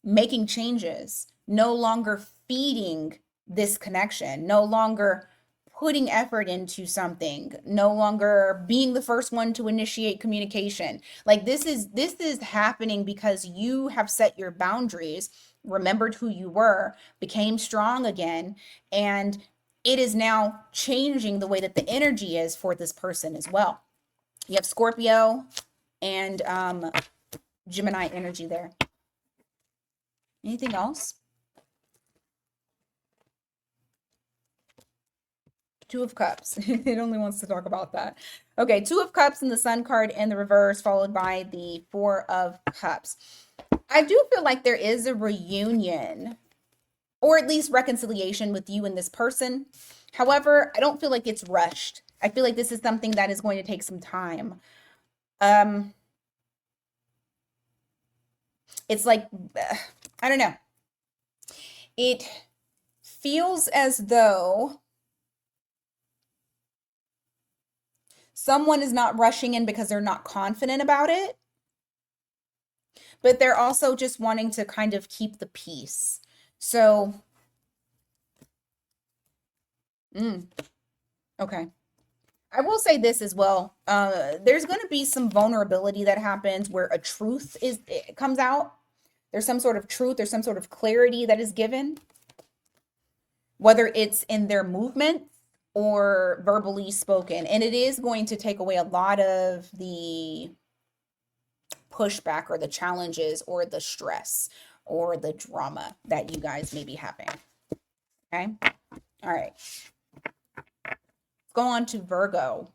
making changes, no longer feeding this connection, no longer putting effort into something, no longer being the first one to initiate communication. Like this is happening because you have set your boundaries, remembered who you were, became strong again, and it is now changing the way that the energy is for this person as well. You have Scorpio and Gemini energy there. Anything else? Two of Cups. It only wants to talk about that. Okay, Two of Cups in the Sun card in the reverse, followed by the Four of Cups. I do feel like there is a reunion, or at least reconciliation with you and this person. However, I don't feel like it's rushed. I feel like this is something that is going to take some time. It's like, I don't know. It feels as though someone is not rushing in because they're not confident about it, but they're also just wanting to kind of keep the peace. So, okay. I will say this as well. There's going to be some vulnerability that happens where a truth comes out. There's some sort of truth, there's some sort of clarity that is given, whether it's in their movement or verbally spoken. And it is going to take away a lot of the pushback or the challenges or the stress or the drama that you guys may be having. Okay? All right. Let's go on to Virgo.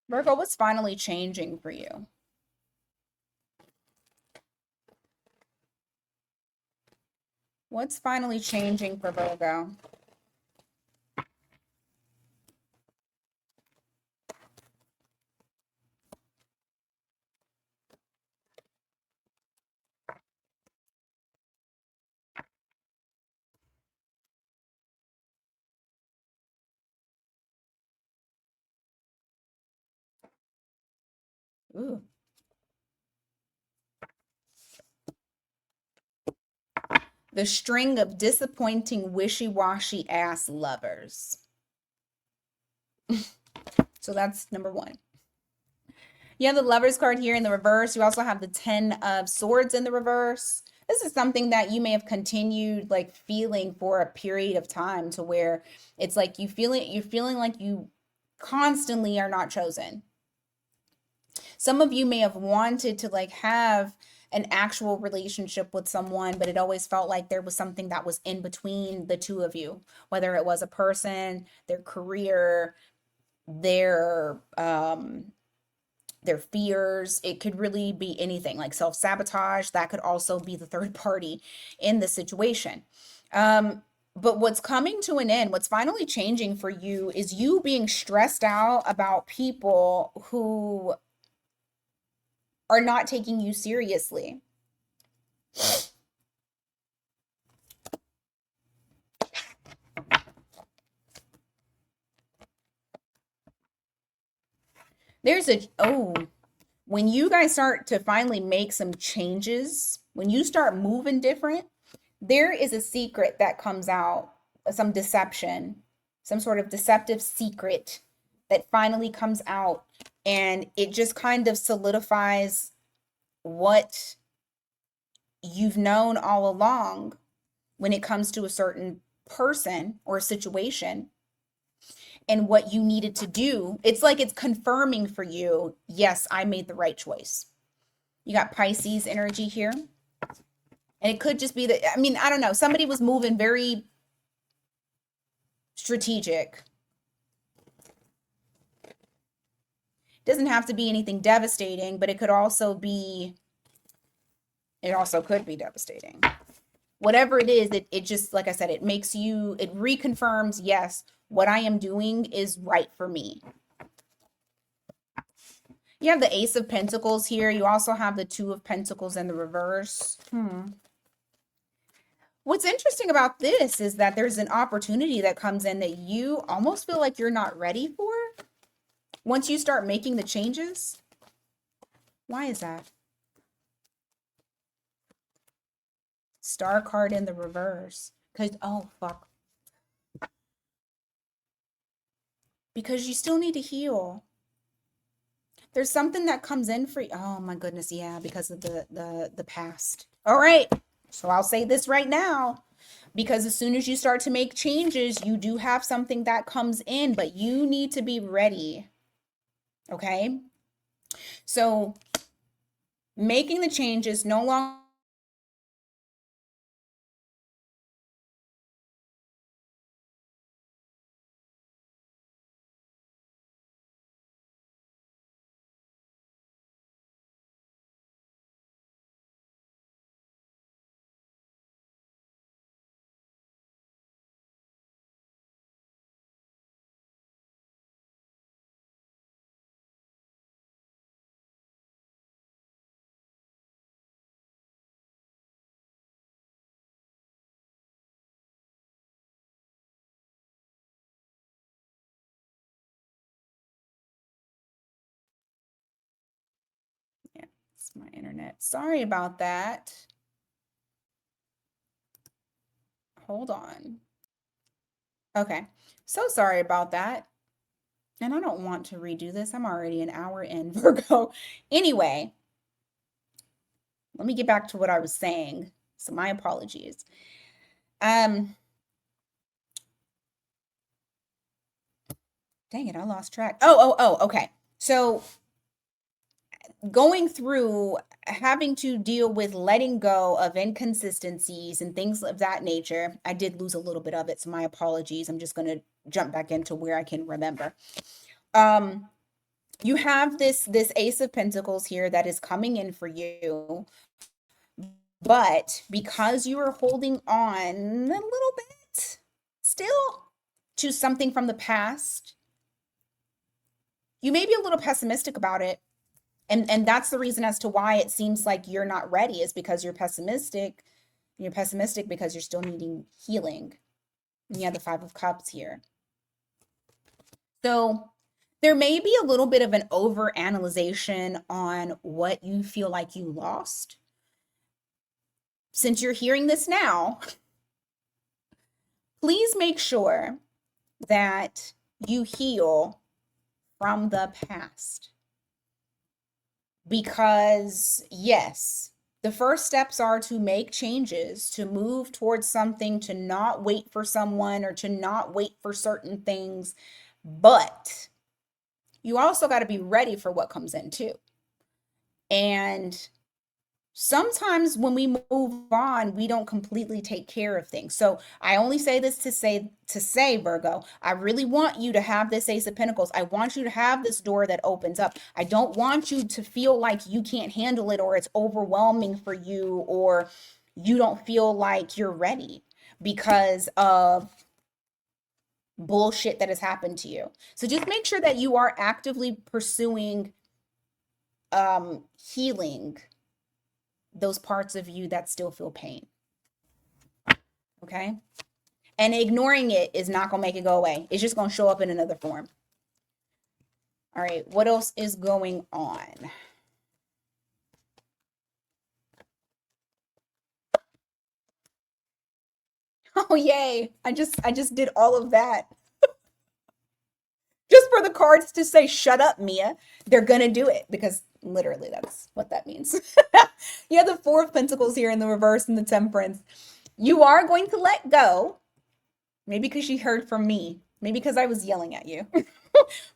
Virgo, what's finally changing for you? What's finally changing for Virgo? Ooh. The string of disappointing, wishy-washy ass lovers. So that's number one. You have the Lovers card here in the reverse. You also have the Ten of Swords in the reverse. This is something that you may have continued like feeling for a period of time, to where it's like you're feeling like you constantly are not chosen. Some of you may have wanted to like have an actual relationship with someone, but it always felt like there was something that was in between the two of you, whether it was a person, their career, their their fears. It could really be anything like self-sabotage. That could also be the third party in the situation. But what's coming to an end, what's finally changing for you, is you being stressed out about people who are not taking you seriously. There's a, oh, when you guys start to finally make some changes, when you start moving different, there is a secret that comes out, some deception, some sort of deceptive secret that finally comes out, and it just kind of solidifies what you've known all along when it comes to a certain person or a situation and what you needed to do. It's like it's confirming for you, yes, I made the right choice. You got Pisces energy here. And it could just be that, I mean, I don't know. Somebody was moving very strategic. It doesn't have to be anything devastating, but it could also be, it also could be devastating. Whatever it is, it just, like I said, it makes you, it reconfirms, yes, what I am doing is right for me. You have the Ace of Pentacles here. You also have the Two of Pentacles in the reverse. What's interesting about this is that there's an opportunity that comes in that you almost feel like you're not ready for once you start making the changes. Why is that? Star card in the reverse. Because, oh, fuck. Because you still need to heal. There's something that comes in for you. Oh my goodness, yeah, because of the past. All right. So I'll say this right now, because as soon as you start to make changes, you do have something that comes in, but you need to be ready. Okay? So making the changes no longer yeah, it's my internet. Sorry about that. Hold on. Okay. So sorry about that. And I don't want to redo this. I'm already an hour in, Virgo. Anyway, let me get back to what I was saying. So my apologies. Dang it, I lost track. Oh, okay. So going through having to deal with letting go of inconsistencies and things of that nature. I did lose a little bit of it, so my apologies. I'm just going to jump back into where I can remember. You have this Ace of Pentacles here that is coming in for you, but because you are holding on a little bit still to something from the past, you may be a little pessimistic about it. And that's the reason as to why it seems like you're not ready, is because you're pessimistic. You're pessimistic because you're still needing healing. And you have the Five of Cups here. So there may be a little bit of an overanalyzation on what you feel like you lost. Since you're hearing this now, please make sure that you heal from the past. Because, yes, the first steps are to make changes, to move towards something, to not wait for someone or to not wait for certain things. But you also got to be ready for what comes in too. And sometimes when we move on, we don't completely take care of things. So I only say this to say, Virgo, I really want you to have this Ace of Pentacles. I want you to have this door that opens up. I don't want you to feel like you can't handle it, or it's overwhelming for you, or you don't feel like you're ready because of bullshit that has happened to you. So just make sure that you are actively pursuing healing those parts of you that still feel pain. Okay? And ignoring it is not going to make it go away. It's just going to show up in another form. All right, what else is going on? Oh yay. I just did all of that. Just for the cards to say shut up, Mia. They're going to do it because literally that's what that means. You have the 4 of Pentacles here in the reverse and the Temperance. You are going to let go. Maybe because you heard from me. Maybe because I was yelling at you.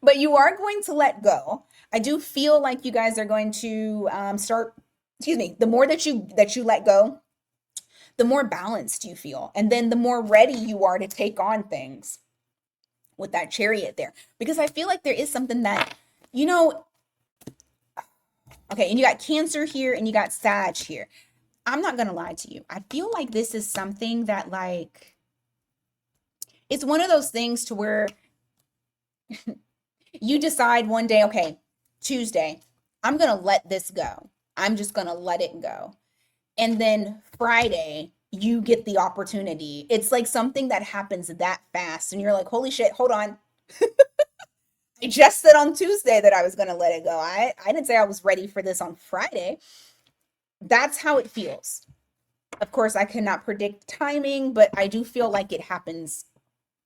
But you are going to let go. I do feel like you guys are going to start, excuse me, the more that you let go, the more balanced you feel. And then the more ready you are to take on things with that Chariot there. Because I feel like there is something that, you know, okay, and you got Cancer here and you got Sag here. I'm not going to lie to you. I feel like this is something that, like, it's one of those things to where you decide one day, okay, Tuesday, I'm going to let this go. I'm just going to let it go. And then Friday, you get the opportunity. It's like something that happens that fast. And you're like, holy shit, hold on. I just said on Tuesday that I was going to let it go. I didn't say I was ready for this on Friday. That's how it feels. Of course, I cannot predict timing, but I do feel like it happens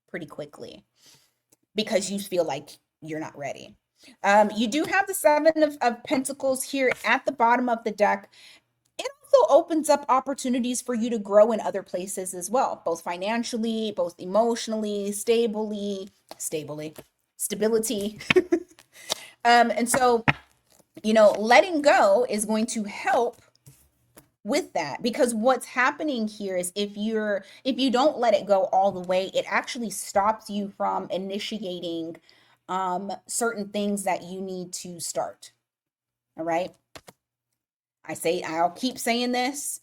pretty quickly because you feel like you're not ready. You do have the 7 of Pentacles here at the bottom of the deck. It also opens up opportunities for you to grow in other places as well, both financially, both emotionally, stability. And so, letting go is going to help with that, because what's happening here is if you don't let it go all the way, it actually stops you from initiating certain things that you need to start. All right, I'll keep saying this,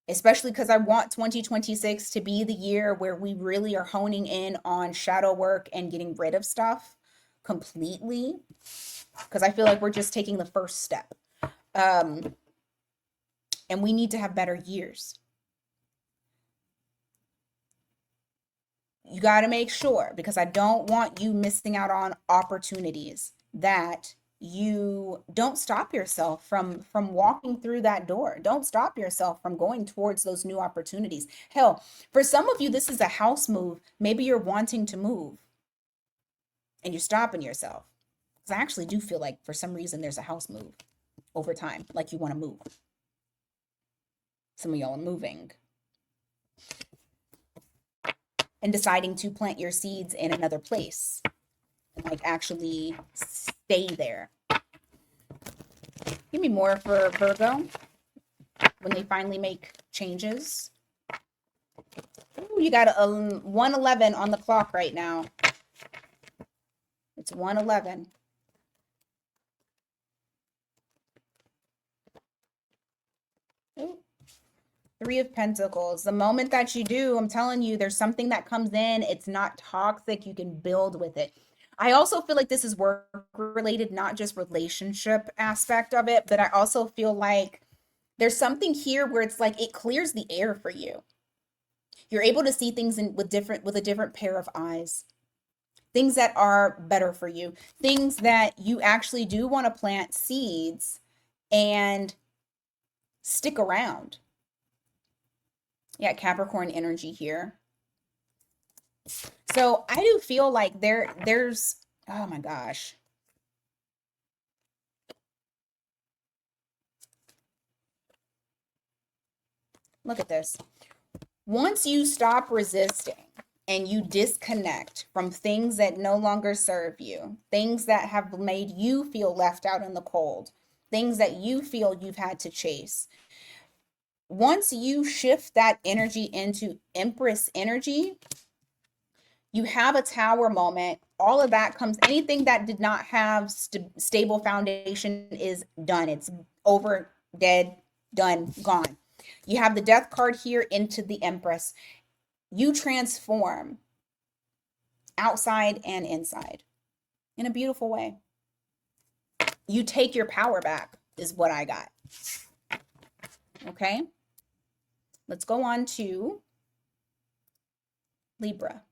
especially because I want 2026 to be the year where we really are honing in on shadow work and getting rid of stuff completely, because I feel like we're just taking the first step. And we need to have better years. You got to make sure, because I don't want you missing out on opportunities, that you don't stop yourself from walking through that door. Don't stop yourself from going towards those new opportunities. Hell, for some of you, this is a house move. Maybe you're wanting to move and you're stopping yourself. Because I actually do feel like for some reason there's a house move over time, like you want to move. Some of y'all are moving and deciding to plant your seeds in another place and like actually stay there. Give me more for Virgo when they finally make changes. Ooh, you got a 111 on the clock right now. It's 111. Ooh. 3 of Pentacles. The moment that you do, I'm telling you, there's something that comes in. It's not toxic. You can build with it. I also feel like this is work related, not just relationship aspect of it, but I also feel like there's something here where it's like it clears the air for you. You're able to see things with a different pair of eyes. Things that are better for you. Things that you actually do want to plant seeds and stick around. Yeah, Capricorn energy here. So I do feel like there's, oh my gosh. Look at this. Once you stop resisting and you disconnect from things that no longer serve you, things that have made you feel left out in the cold, things that you feel you've had to chase, once you shift that energy into Empress energy, you have a tower moment. All of that comes, anything that did not have stable foundation is done. It's over, dead, done, gone. You have the death card here into the Empress. You transform outside and inside in a beautiful way. You take your power back, is what I got. Okay. Let's go on to Libra.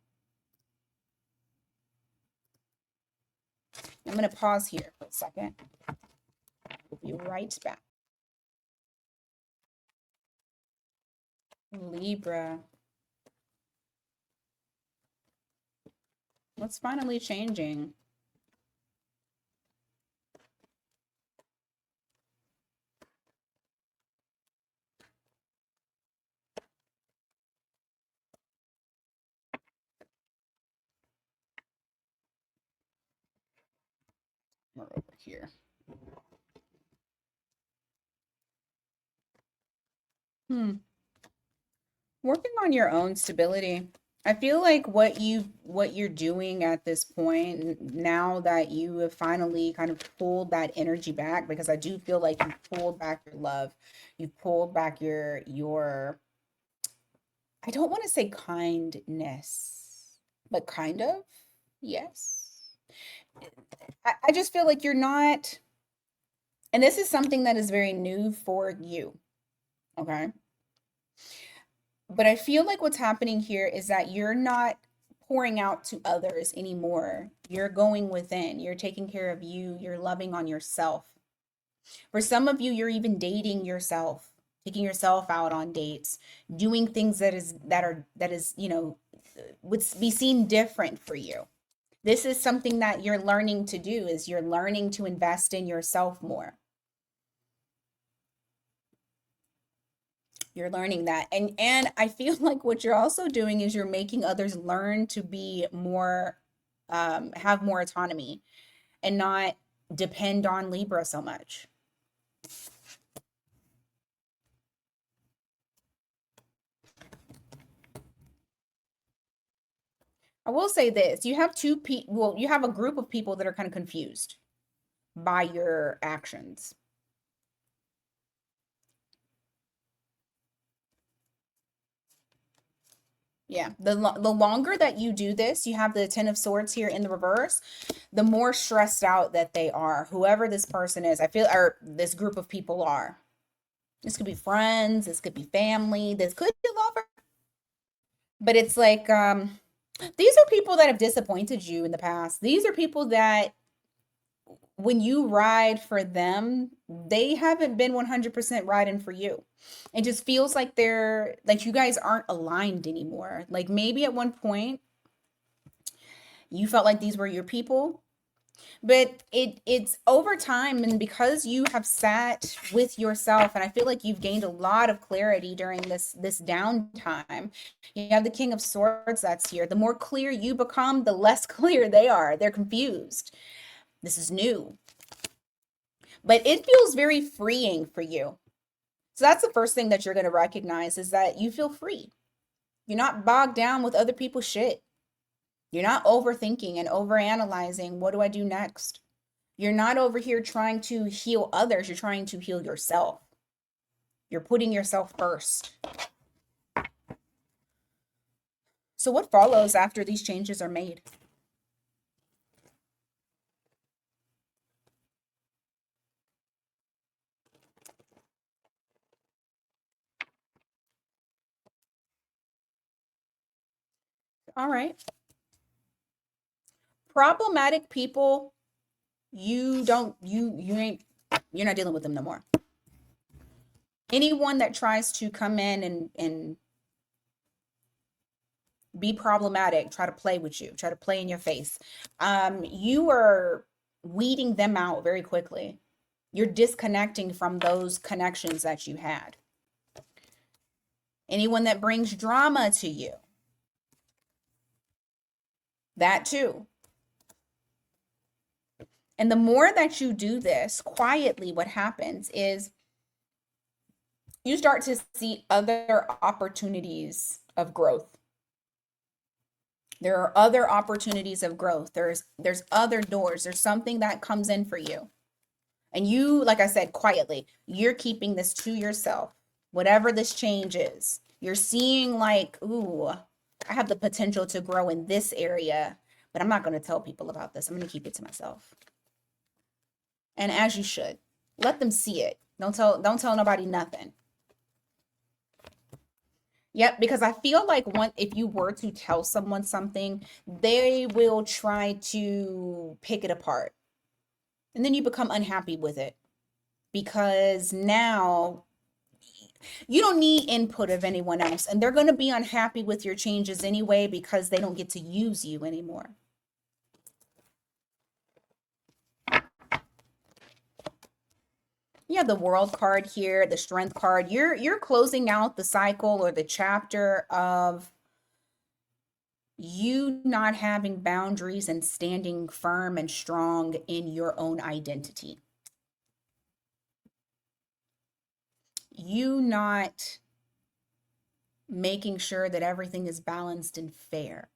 I'm going to pause here for a second. We'll be right back. Libra. What's finally changing? We're over here. Working on your own stability. I feel like what you're doing at this point, now that you have finally kind of pulled that energy back, because I do feel like you've pulled back your love, you've pulled back your I don't want to say kindness, but kind of, yes. I just feel like you're not, and this is something that is very new for you, okay? But I feel like what's happening here is that you're not pouring out to others anymore. You're going within, you're taking care of you, you're loving on yourself. For some of you, you're even dating yourself, taking yourself out on dates, doing things that is, would be seen different for you. This is something that you're learning to do, is you're learning to invest in yourself more. You're learning that. And I feel like what you're also doing is you're making others learn to be more have more autonomy and not depend on Libra so much. I will say this, you have two people, well, you have a group of people that are kind of confused by your actions. Yeah, the longer that you do this, you have the Ten of Swords here in the reverse, the more stressed out that they are. Whoever this person is, I feel, or this group of people are. This could be friends, this could be family, this could be a lover. But it's like, these are people that have disappointed you in the past. These are people that when you ride for them, they haven't been 100% riding for you. It just feels like they're like you guys aren't aligned anymore. Like maybe at one point you felt like these were your people, but it's over time, and because you have sat with yourself, and I feel like you've gained a lot of clarity during this downtime. You have the King of Swords that's here. The more clear you become, the less clear they are. They're confused. This is new, but it feels very freeing for you. So that's the first thing that you're going to recognize, is that you feel free. You're not bogged down with other people's shit. You're not overthinking and overanalyzing. What do I do next? You're not over here trying to heal others. You're trying to heal yourself. You're putting yourself first. So what follows after these changes are made? All right. Problematic people, you don't, you ain't, you're not dealing with them no more. Anyone that tries to come in and be problematic, try to play with you, try to play in your face, you are weeding them out very quickly. You're disconnecting from those connections that you had. anyone that brings drama to you. That too. And the more that you do this quietly, what happens is you start to see other opportunities of growth. There are other opportunities of growth. There's other doors. There's something that comes in for you. And you, like I said, quietly, you're keeping this to yourself. Whatever this change is, you're seeing like, ooh, I have the potential to grow in this area, but I'm not going to tell people about this. I'm going to keep it to myself. And as you should, let them see it. Don't tell nobody nothing. Yep, because I feel like if you were to tell someone something, they will try to pick it apart. And then you become unhappy with it because now you don't need input of anyone else, and they're going to be unhappy with your changes anyway because they don't get to use you anymore. You have the World card here, the Strength card. You're closing out the cycle or the chapter of you not having boundaries and standing firm and strong in your own identity. You not making sure that everything is balanced and fair.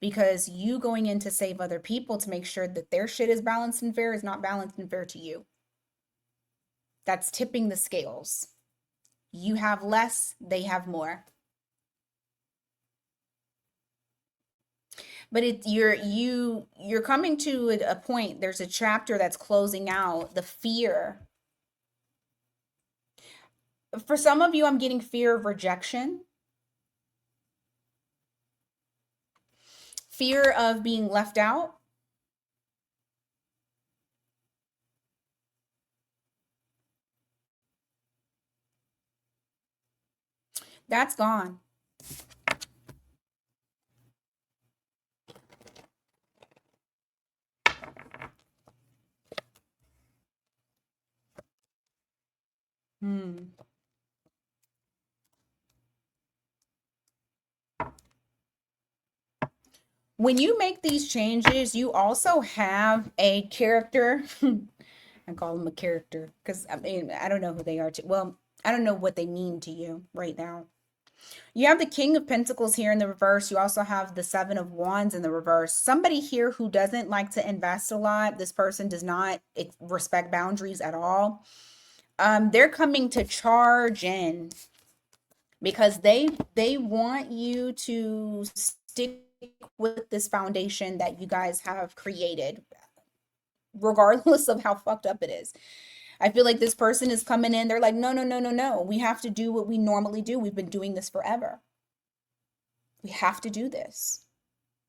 Because you going in to save other people to make sure that their shit is balanced and fair is not balanced and fair to you. That's tipping the scales. You have less, they have more. But you're coming to a point, there's a chapter that's closing out, the fear. For some of you, I'm getting fear of rejection. Fear of being left out. That's gone. When you make these changes, you also have a character. I call them a character because I mean, I don't know who they are. Well, I don't know what they mean to you right now. You have the King of Pentacles here in the reverse. You also have the Seven of Wands in the reverse. Somebody here who doesn't like to invest a lot. This person does not respect boundaries at all. They're coming to charge in because they want you to stick with this foundation that you guys have created, regardless of how fucked up it is. I feel like this person is coming in. They're like, no, no, no, no, no. We have to do what we normally do. We've been doing this forever. We have to do this.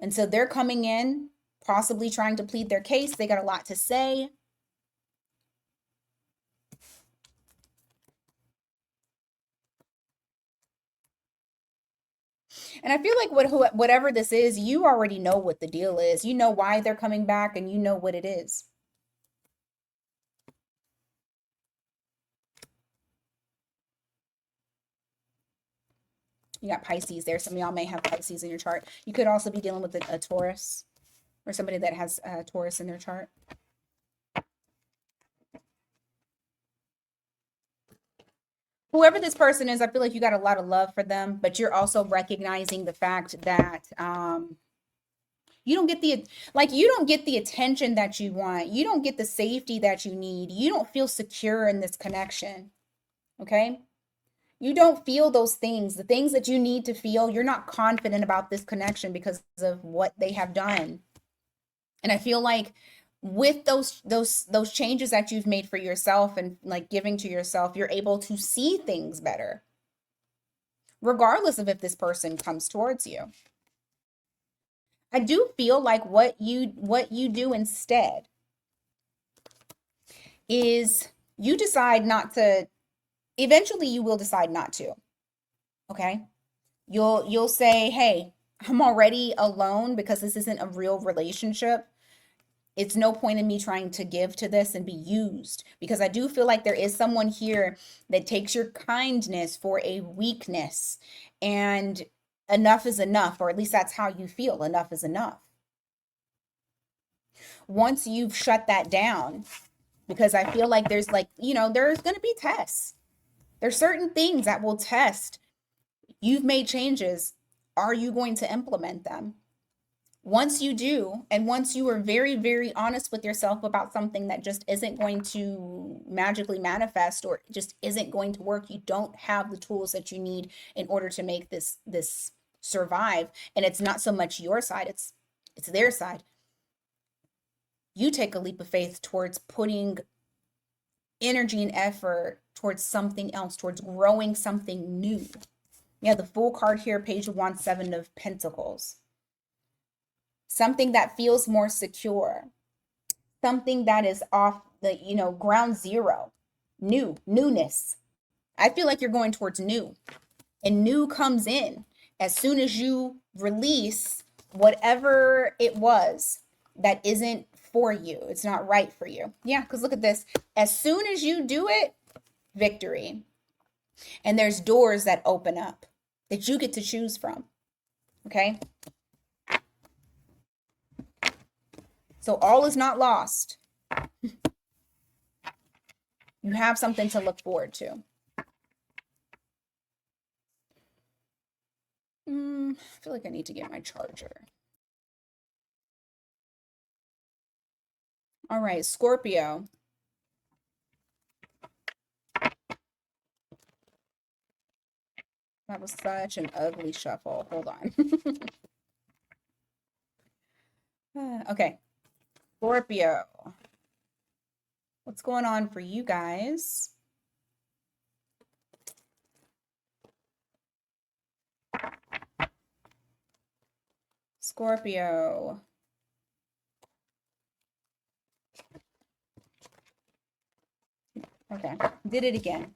And so they're coming in, possibly trying to plead their case. They got a lot to say. And I feel like whatever this is, you already know what the deal is. You know why they're coming back and you know what it is. You got Pisces there. Some of y'all may have Pisces in your chart. You could also be dealing with a Taurus or somebody that has a Taurus in their chart. Whoever this person is, I feel like you got a lot of love for them, but you're also recognizing the fact that you don't get the attention that you want. You don't get the safety that you need. You don't feel secure in this connection. Okay? You don't feel those things, the things that you need to feel. You're not confident about this connection because of what they have done. And I feel like with those changes that you've made for yourself and like giving to yourself, you're able to see things better, regardless of if this person comes towards you. I do feel like what you do instead is you decide not to. Eventually you will decide not to. Okay? You'll say, "Hey, I'm already alone because this isn't a real relationship. It's no point in me trying to give to this and be used, because I do feel like there is someone here that takes your kindness for a weakness, and enough is enough, or at least that's how you feel. Enough is enough. Once you've shut that down, because I feel like there's like, there's going to be tests. There's certain things that will test. You've made changes. Are you going to implement them? Once you do, and once you are very, very honest with yourself about something that just isn't going to magically manifest, or just isn't going to work, you don't have the tools that you need in order to make this survive. And it's not so much your side, it's their side. You take a leap of faith towards putting energy and effort towards something else, towards growing something new. Yeah, the Fool card here, page 1, 7 of Pentacles. Something that feels more secure. Something that is off the, ground zero. Newness. I feel like you're going towards new. And new comes in as soon as you release whatever it was that isn't for you. It's not right for you. Yeah, because look at this. As soon as you do it, victory. And there's doors that open up that you get to choose from. Okay? So all is not lost. You have something to look forward to. I feel like I need to get my charger. All right, Scorpio. That was such an ugly shuffle. Hold on. Okay. Scorpio. What's going on for you guys? Scorpio. Okay, did it again.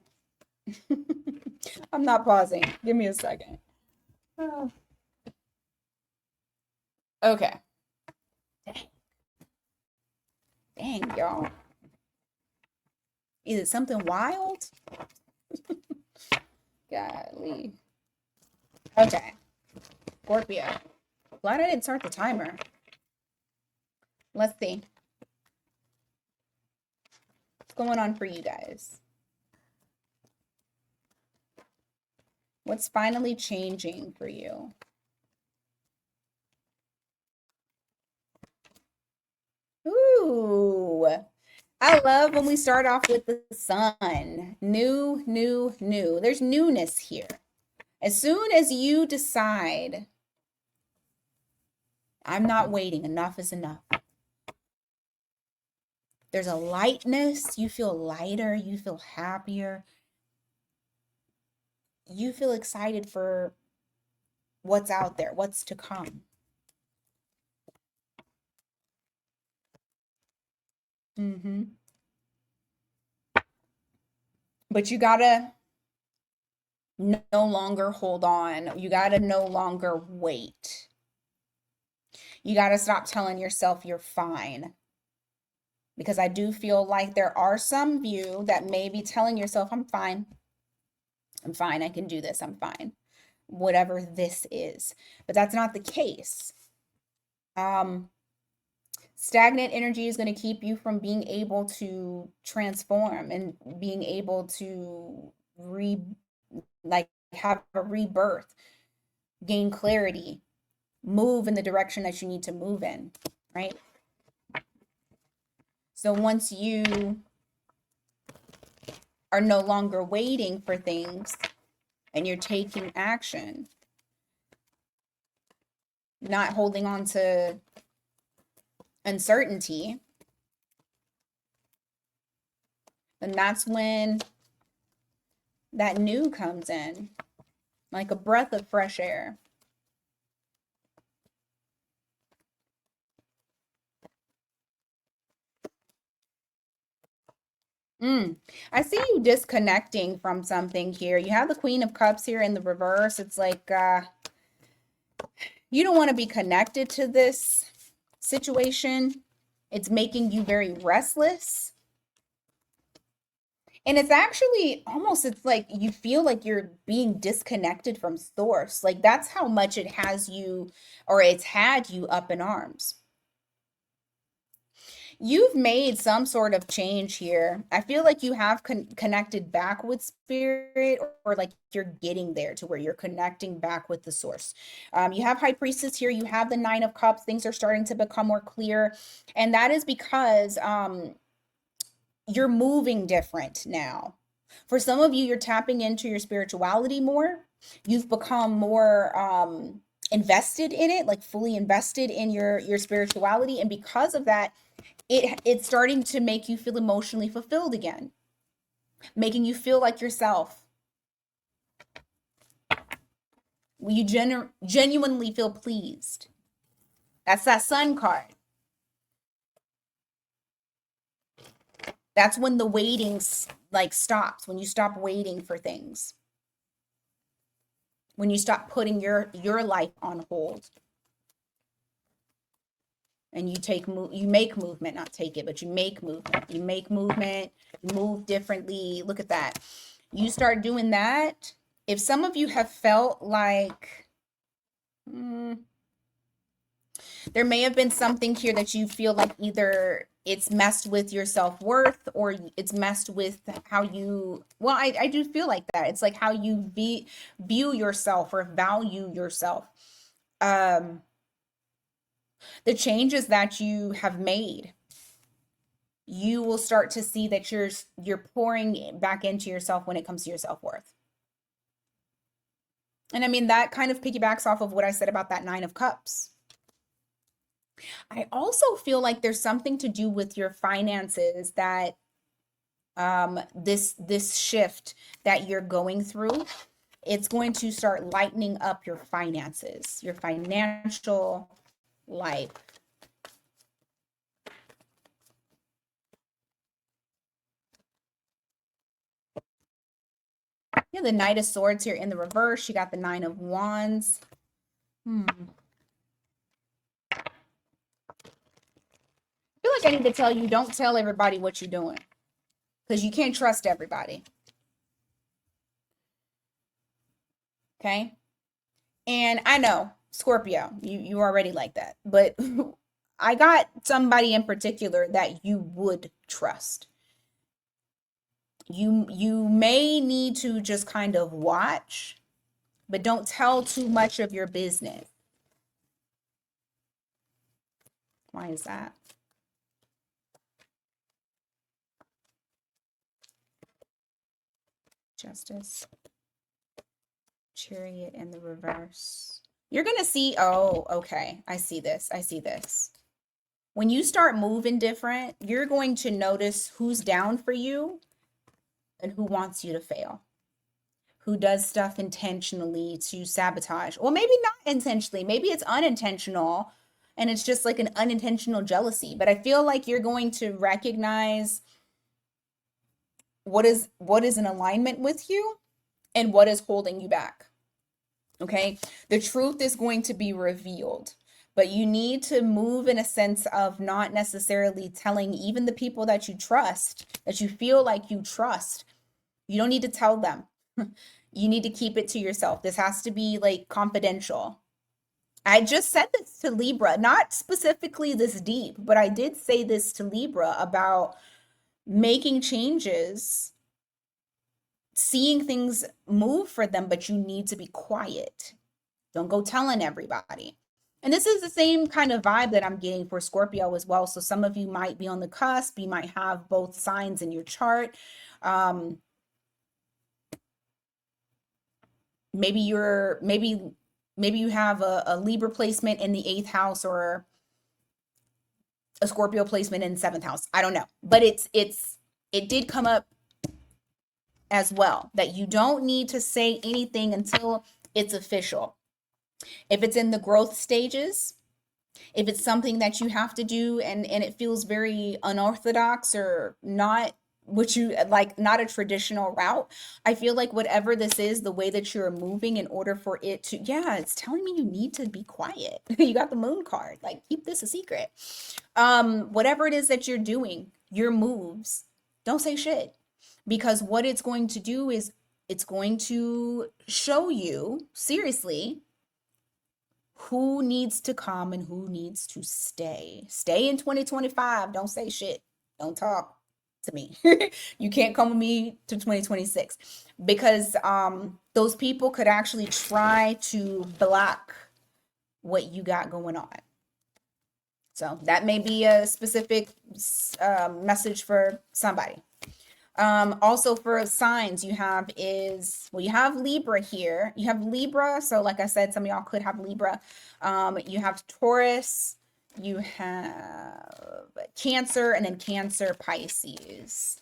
I'm not pausing. Give me a second. Okay. Dang, y'all. Is it something wild? Golly. Okay. Scorpio. Glad I didn't start the timer. Let's see. What's going on for you guys? What's finally changing for you? Ooh. I love when we start off with the sun. New, new, new. There's newness here. As soon as you decide, I'm not waiting, enough is enough. There's a lightness. You feel lighter. You feel happier. You feel excited for what's out there, what's to come. But you gotta no longer hold on. You gotta no longer wait. You gotta stop telling yourself you're fine. Because I do feel like there are some of you that may be telling yourself, I'm fine. I'm fine. I can do this. I'm fine. Whatever this is. But that's not the case. Stagnant energy is going to keep you from being able to transform and being able to have a rebirth, gain clarity, move in the direction that you need to move in, right? So once you are no longer waiting for things and you're taking action, not holding on to uncertainty, and that's when that new comes in, like a breath of fresh air. I see you disconnecting from something here. You have the Queen of Cups here in the reverse. It's like you don't want to be connected to this situation It's making you very restless. And it's actually almost, it's like you feel like you're being disconnected from source. Like that's how much it has you, or it's had you up in arms. You've made some sort of change here. I feel like you have connected back with spirit, or like you're getting there to where you're connecting back with the source. You have High Priestess here. You have the Nine of Cups. Things are starting to become more clear. And that is because you're moving different now. For some of you, you're tapping into your spirituality more. You've become more invested in it, like fully invested in your spirituality. And because of that, it's starting to make you feel emotionally fulfilled again, making you feel like yourself. You genuinely feel pleased. That's that Sun card. That's when the waiting like stops, when you stop waiting for things, when you stop putting your life on hold, and you make movement, not take it, but you make movement. You make movement, you move differently. Look at that. You start doing that. If some of you have felt like there may have been something here that you feel like either it's messed with your self-worth, or it's messed with how you, well, I do feel like that. It's like how you view yourself or value yourself. The changes that you have made, you will start to see that you're pouring back into yourself when it comes to your self-worth. And I mean, that kind of piggybacks off of what I said about that Nine of Cups. I also feel like there's something to do with your finances that this shift that you're going through, it's going to start lightening up your finances, your financial life. Yeah, the Knight of Swords here in the reverse. You got the Nine of Wands. I feel like I need to tell you, don't tell everybody what you're doing, because you can't trust everybody. Okay? And I know, Scorpio, you already like that. But I got somebody in particular that you would trust. You may need to just kind of watch, but don't tell too much of your business. Why is that? Justice. Chariot in the reverse. You're going to see, oh, okay. I see this. I see this. When you start moving different, you're going to notice who's down for you and who wants you to fail, who does stuff intentionally to sabotage. Well, maybe not intentionally. Maybe it's unintentional and it's just like an unintentional jealousy. But I feel like you're going to recognize what is in alignment with you and what is holding you back. Okay? The truth is going to be revealed, but you need to move in a sense of not necessarily telling even the people that you trust, that you feel like you trust. You don't need to tell them. You need to keep it to yourself. This has to be like confidential. I just said this to Libra, not specifically this deep, but I did say this to Libra about making changes, seeing things move for them, but you need to be quiet. Don't go telling everybody. And this is the same kind of vibe that I'm getting for Scorpio as well. So some of you might be on the cusp. You might have both signs in your chart. Maybe you have a Libra placement in the 8th house or a Scorpio placement in the 7th house. I don't know. But it did come up as well that you don't need to say anything until it's official. If it's in the growth stages, if it's something that you have to do and it feels very unorthodox or not which you like, not a traditional route. I feel like whatever this is, the way that you're moving in order for it to, yeah, it's telling me you need to be quiet. You got the moon card. Like, keep this a secret. Whatever it is that you're doing, your moves, don't say shit. Because what it's going to do is it's going to show you seriously who needs to come and who needs to stay. Stay in 2025. Don't say shit. Don't talk to me. You can't come with me to 2026 because those people could actually try to block what you got going on. So that may be a specific message for somebody. Also for signs you have is, well, you have Libra here. You have Libra. So like I said, some of y'all could have Libra. You have Taurus, you have Cancer, and then Cancer, Pisces.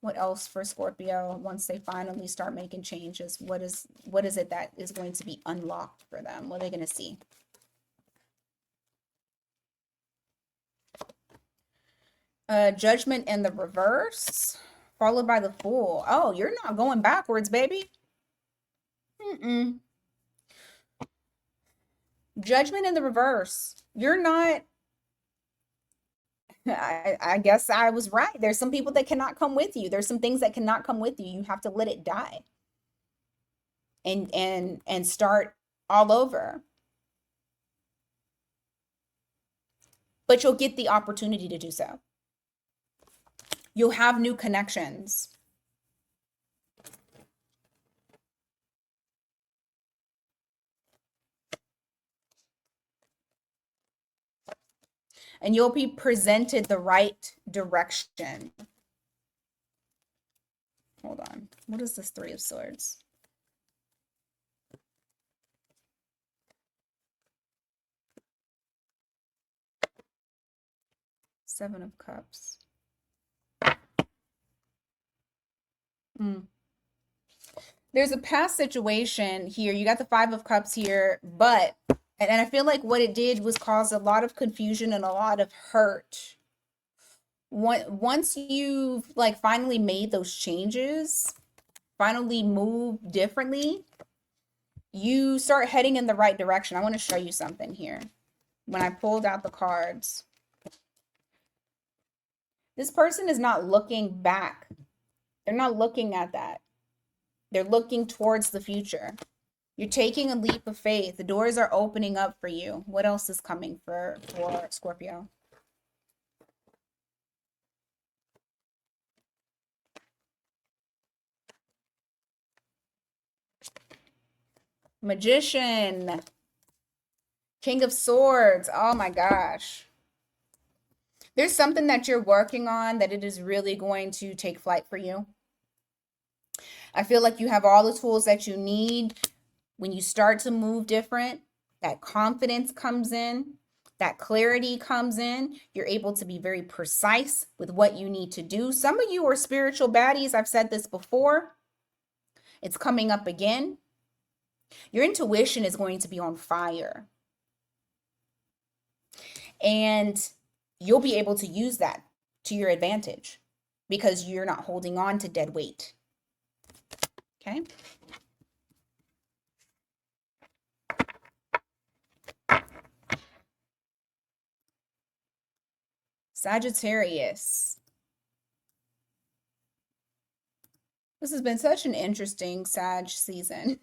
What else for Scorpio once they finally start making changes? What is it that is going to be unlocked for them? What are they going to see? Judgment in the reverse, followed by the Fool. Oh, you're not going backwards, baby. Judgment in the reverse. You're not. I guess I was right. There's some people that cannot come with you. There's some things that cannot come with you. You have to let it die and start all over. But you'll get the opportunity to do so. You'll have new connections. And you'll be presented the right direction. Hold on. What is this Three of Swords? Seven of Cups. There's a past situation here. You got the Five of Cups here, but, and I feel like what it did was cause a lot of confusion and a lot of hurt. Once you've like finally made those changes, finally moved differently, you start heading in the right direction. I want to show you something here. When I pulled out the cards, this person is not looking back. They're not looking at that. They're looking towards the future. You're taking a leap of faith. The doors are opening up for you. What else is coming for Scorpio? Magician. King of Swords. Oh my gosh. There's something that you're working on that it is really going to take flight for you. I feel like you have all the tools that you need. When you start to move different, that confidence comes in, that clarity comes in. You're able to be very precise with what you need to do. Some of you are spiritual baddies. I've said this before. It's coming up again. Your intuition is going to be on fire. And you'll be able to use that to your advantage because you're not holding on to dead weight. Okay. Sagittarius. This has been such an interesting Sag season.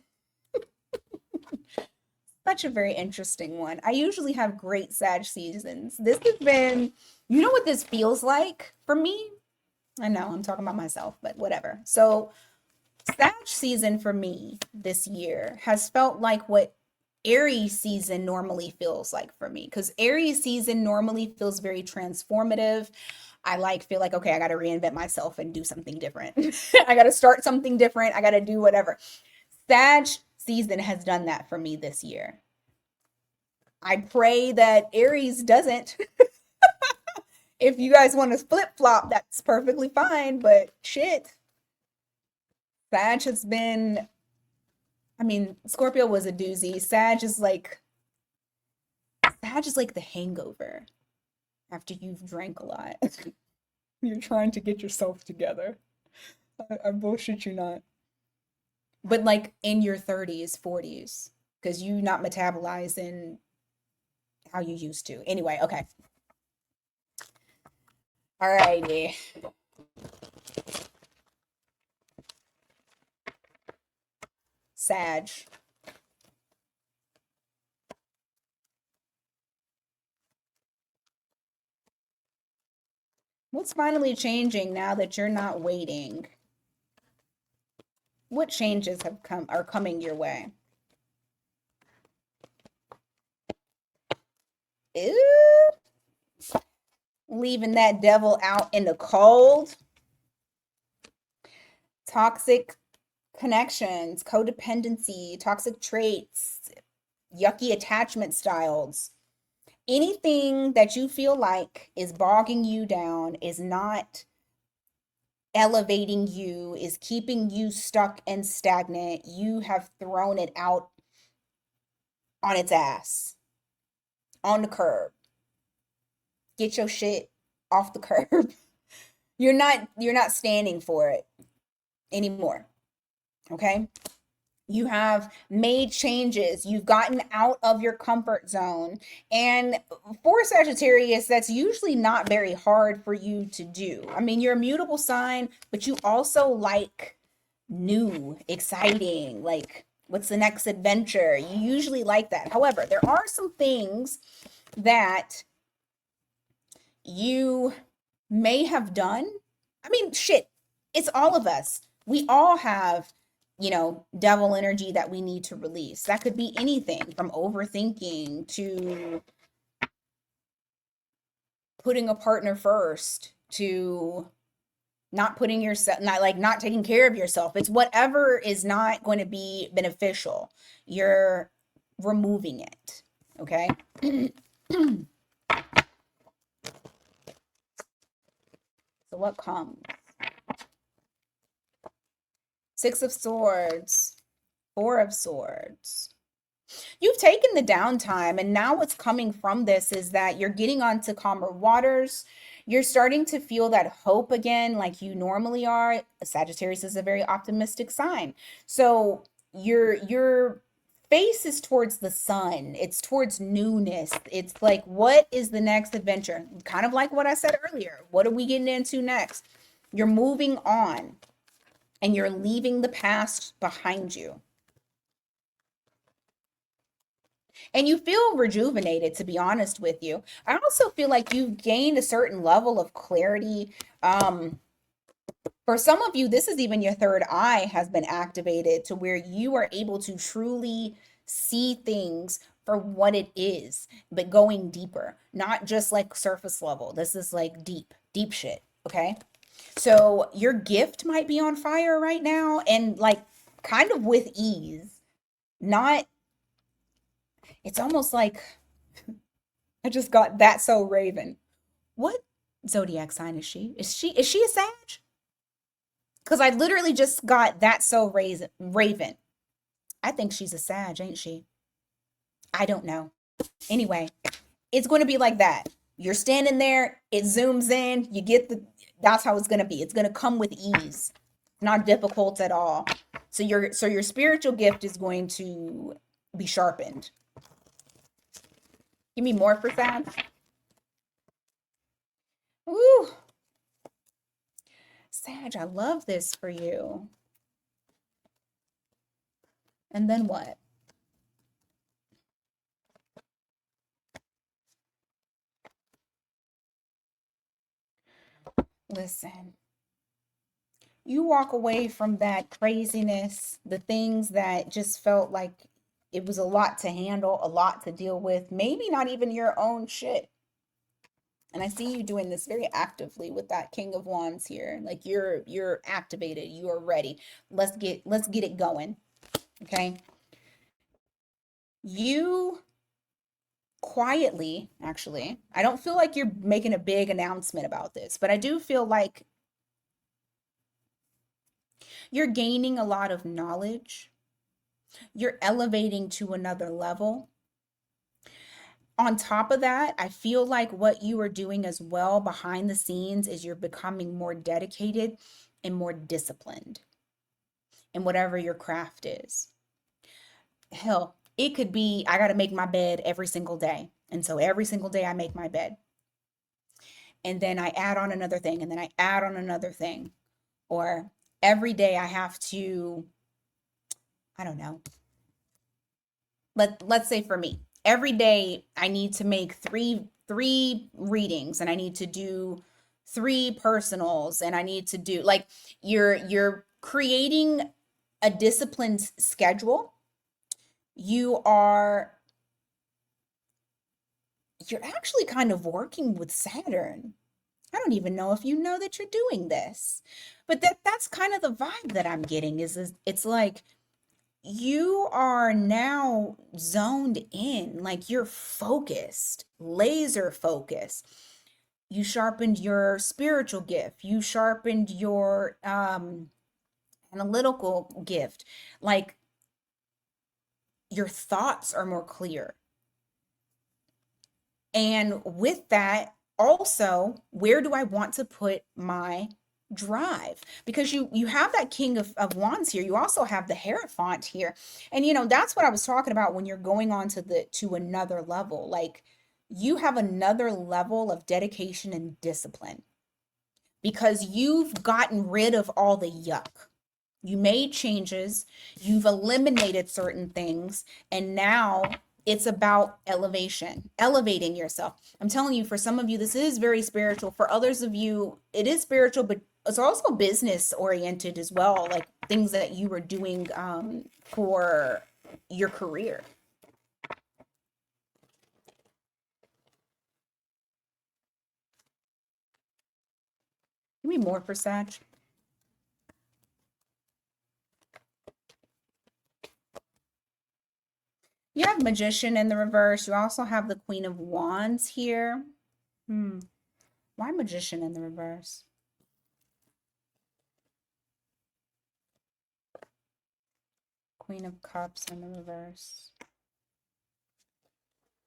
Such a very interesting one. I usually have great Sag seasons. This has been, you know what this feels like for me? I know I'm talking about myself, but whatever. So Sag season for me this year has felt like what Aries season normally feels like for me, because Aries season normally feels very transformative. I feel like, okay, I got to reinvent myself and do something different. I got to start something different. I got to do whatever. Sag season has done that for me this year. I pray that Aries doesn't. If you guys want to flip-flop, that's perfectly fine, but shit. Sag has been, I mean, Scorpio was a doozy. Sag is like the hangover after you've drank a lot. You're trying to get yourself together. I bullshit you not. But like in your 30s, 40s, because you not metabolizing how you used to. Anyway, okay. Alrighty. Sag. What's finally changing now that you're not waiting? What changes are coming your way? Ew. Leaving that devil out in the cold. Toxic connections, codependency, toxic traits, yucky attachment styles. Anything that you feel like is bogging you down, is not elevating you, is keeping you stuck and stagnant, you have thrown it out on its ass, on the curb. Get your shit off the curb. You're not standing for it anymore. Okay? You have made changes. You've gotten out of your comfort zone. And for Sagittarius, that's usually not very hard for you to do. I mean, you're a mutable sign, but you also like new, exciting, like what's the next adventure? You usually like that. However, there are some things that you may have done. I mean, shit, it's all of us. We all have, devil energy that we need to release. That could be anything from overthinking to putting a partner first to not putting yourself, not taking care of yourself. It's whatever is not going to be beneficial. You're removing it. Okay. So what comes? Six of Swords, Four of Swords. You've taken the downtime, and now what's coming from this is that you're getting onto calmer waters. You're starting to feel that hope again, like you normally are. Sagittarius is a very optimistic sign. So your face is towards the sun. It's towards newness. It's like, what is the next adventure? Kind of like what I said earlier. What are we getting into next? You're moving on and you're leaving the past behind you. And you feel rejuvenated, to be honest with you. I also feel like you've gained a certain level of clarity. For some of you, this is even your third eye has been activated to where you are able to truly see things for what it is, but going deeper, not just like surface level. This is like deep, deep shit. Okay. So your gift might be on fire right now and like kind of with ease. Not, it's almost like I just got that so Raven. What zodiac sign is she? Is she a Sag? Because I literally just got that so Raven. I think she's a Sag, ain't she? I don't know. Anyway, it's going to be like that. You're standing there, it zooms in, you get that's how it's going to be. It's going to come with ease. Not difficult at all. So your spiritual gift is going to be sharpened. Give me more for Sag. Ooh. Sag, I love this for you. And then what? Listen, you walk away from that craziness, the things that just felt like it was a lot to handle, a lot to deal with, maybe not even your own shit. And I see you doing this very actively with that King of Wands here. Like you're activated, you are ready. Let's get it going. Okay? You quietly, actually, I don't feel like you're making a big announcement about this, but I do feel like you're gaining a lot of knowledge. You're elevating to another level. On top of that, I feel like what you are doing as well behind the scenes is you're becoming more dedicated and more disciplined in whatever your craft is. Hell, it could be I got to make my bed every single day. And so every single day I make my bed. And then I add on another thing, and then I add on another thing. Or every day I have to, I don't know. Let's say for me, every day I need to make three readings, and I need to do three personals, and I need to do, like, you're creating a disciplined schedule. You're actually kind of working with Saturn. I don't even know if you know that you're doing this, but that's kind of the vibe that I'm getting is it's like you are now zoned in, like you're focused, laser focused. You sharpened your spiritual gift, you sharpened your analytical gift, like your thoughts are more clear. And with that, also, where do I want to put my drive? Because you have that King of Wands here. You also have the Hierophant here. And that's what I was talking about when you're going on to another level. Like you have another level of dedication and discipline because you've gotten rid of all the yuck. You made changes, you've eliminated certain things, and now it's about elevation, elevating yourself. I'm telling you, for some of you, this is very spiritual. For others of you, it is spiritual, but it's also business oriented as well, like things that you were doing for your career. Give me more for Sag. You have Magician in the reverse. You also have the Queen of Wands here. Why Magician in the reverse? Queen of Cups in the reverse.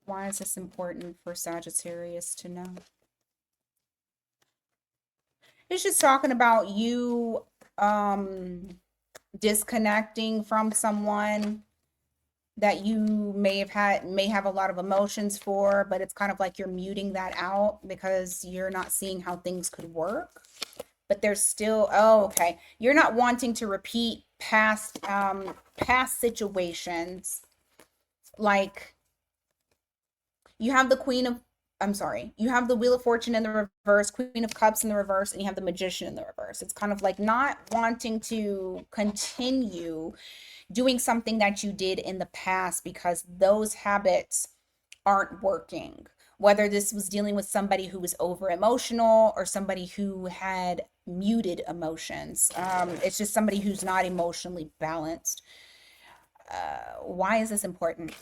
Why is this important for Sagittarius to know? It's just talking about you disconnecting from someone that you may have a lot of emotions for, but it's kind of like you're muting that out because you're not seeing how things could work. But there's still, oh, okay. You're not wanting to repeat past situations. Like you have the you have the Wheel of Fortune in the reverse, Queen of Cups in the reverse, and you have the Magician in the reverse. It's kind of like not wanting to continue doing something that you did in the past because those habits aren't working. Whether this was dealing with somebody who was over emotional or somebody who had muted emotions. It's just somebody who's not emotionally balanced. Why is this important?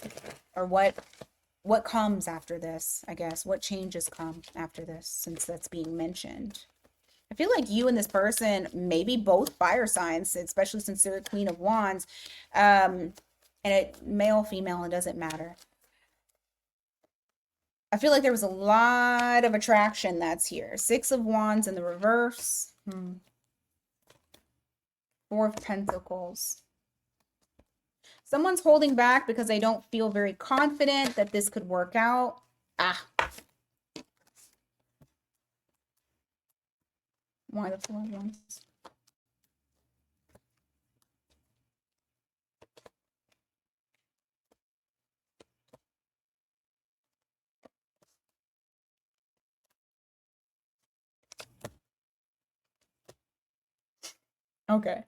Or what comes after this, I guess? What changes come after this, since that's being mentioned? I feel like you and this person, maybe both fire signs, especially since they're Queen of Wands, and male, female, it doesn't matter. I feel like there was a lot of attraction that's here. Six of Wands in the reverse. Four of Pentacles. Someone's holding back because they don't feel very confident that this could work out. Why the Four of Wands? Okay.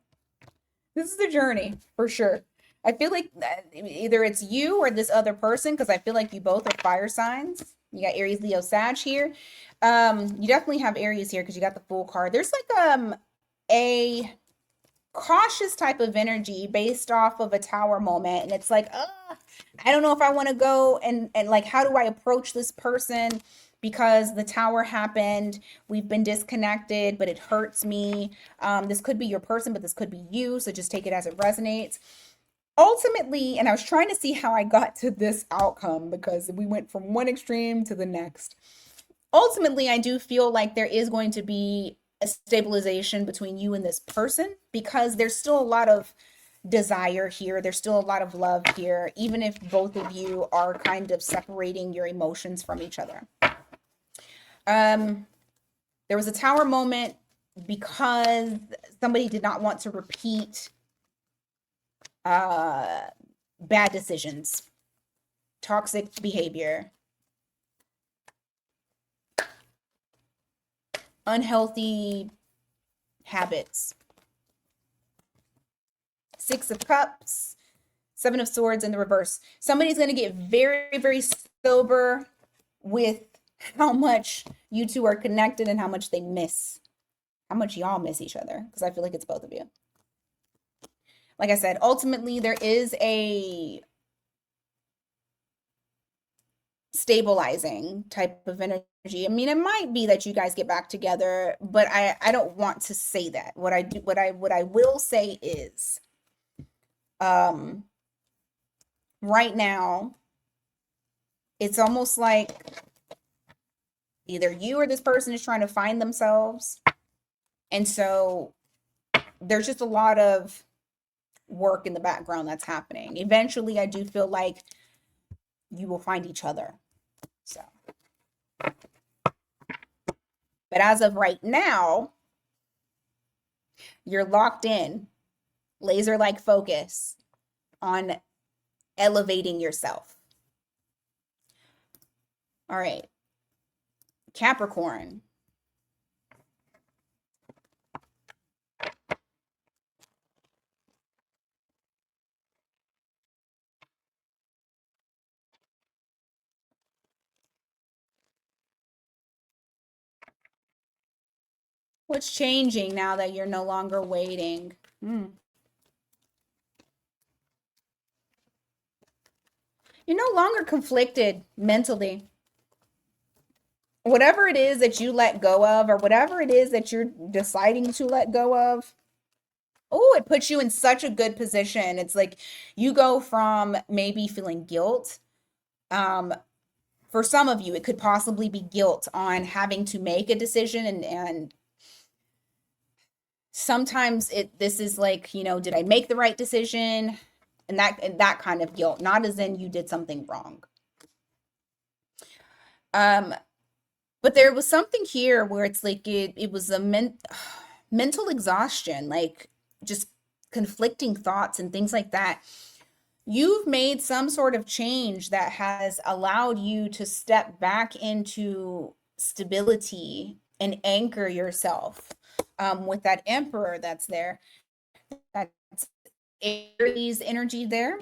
This is the journey for sure. I feel like either it's you or this other person, because I feel like you both are fire signs. You got Aries, Leo, Sag here. You definitely have Aries here because you got the Fool card. There's like a cautious type of energy based off of a Tower moment, and it's like, I don't know if I want to go and like, how do I approach this person? Because the Tower happened, we've been disconnected, but it hurts me. This could be your person, but this could be you, so just take it as it resonates. ultimately, and I was trying to see how I got to this outcome because we went from one extreme to the next. Ultimately, I do feel like there is going to be a stabilization between you and this person because there's still a lot of desire here. There's still a lot of love here, even if both of you are kind of separating your emotions from each other. There was a tower moment because somebody did not want to repeat bad decisions, toxic behavior, unhealthy habits. Six of Cups, Seven of Swords in the reverse. Somebody's going to get very, very sober with how much you two are connected and how much they miss, how much y'all miss each other, because I feel like it's both of you. Like I said, ultimately, there is a stabilizing type of energy. I mean, it might be that you guys get back together, but I don't want to say that. What I will say is, right now, it's almost like either you or this person is trying to find themselves. And so there's just a lot of work in the background that's happening. Eventually, I do feel like you will find each other. So, but as of right now, you're locked in, laser-like focus on elevating yourself. All right. Capricorn. What's changing now that you're no longer waiting? You're no longer conflicted mentally. Whatever it is that you let go of, or whatever it is that you're deciding to let go of, oh, it puts you in such a good position. It's like you go from maybe feeling guilt. For some of you, it could possibly be guilt on having to make a decision, and sometimes this is like, did I make the right decision? And that kind of guilt, not as in you did something wrong. But there was something here where it's like it was a mental exhaustion, like just conflicting thoughts and things like that. You've made some sort of change that has allowed you to step back into stability and anchor yourself, with that Emperor that's there. That's Aries energy there.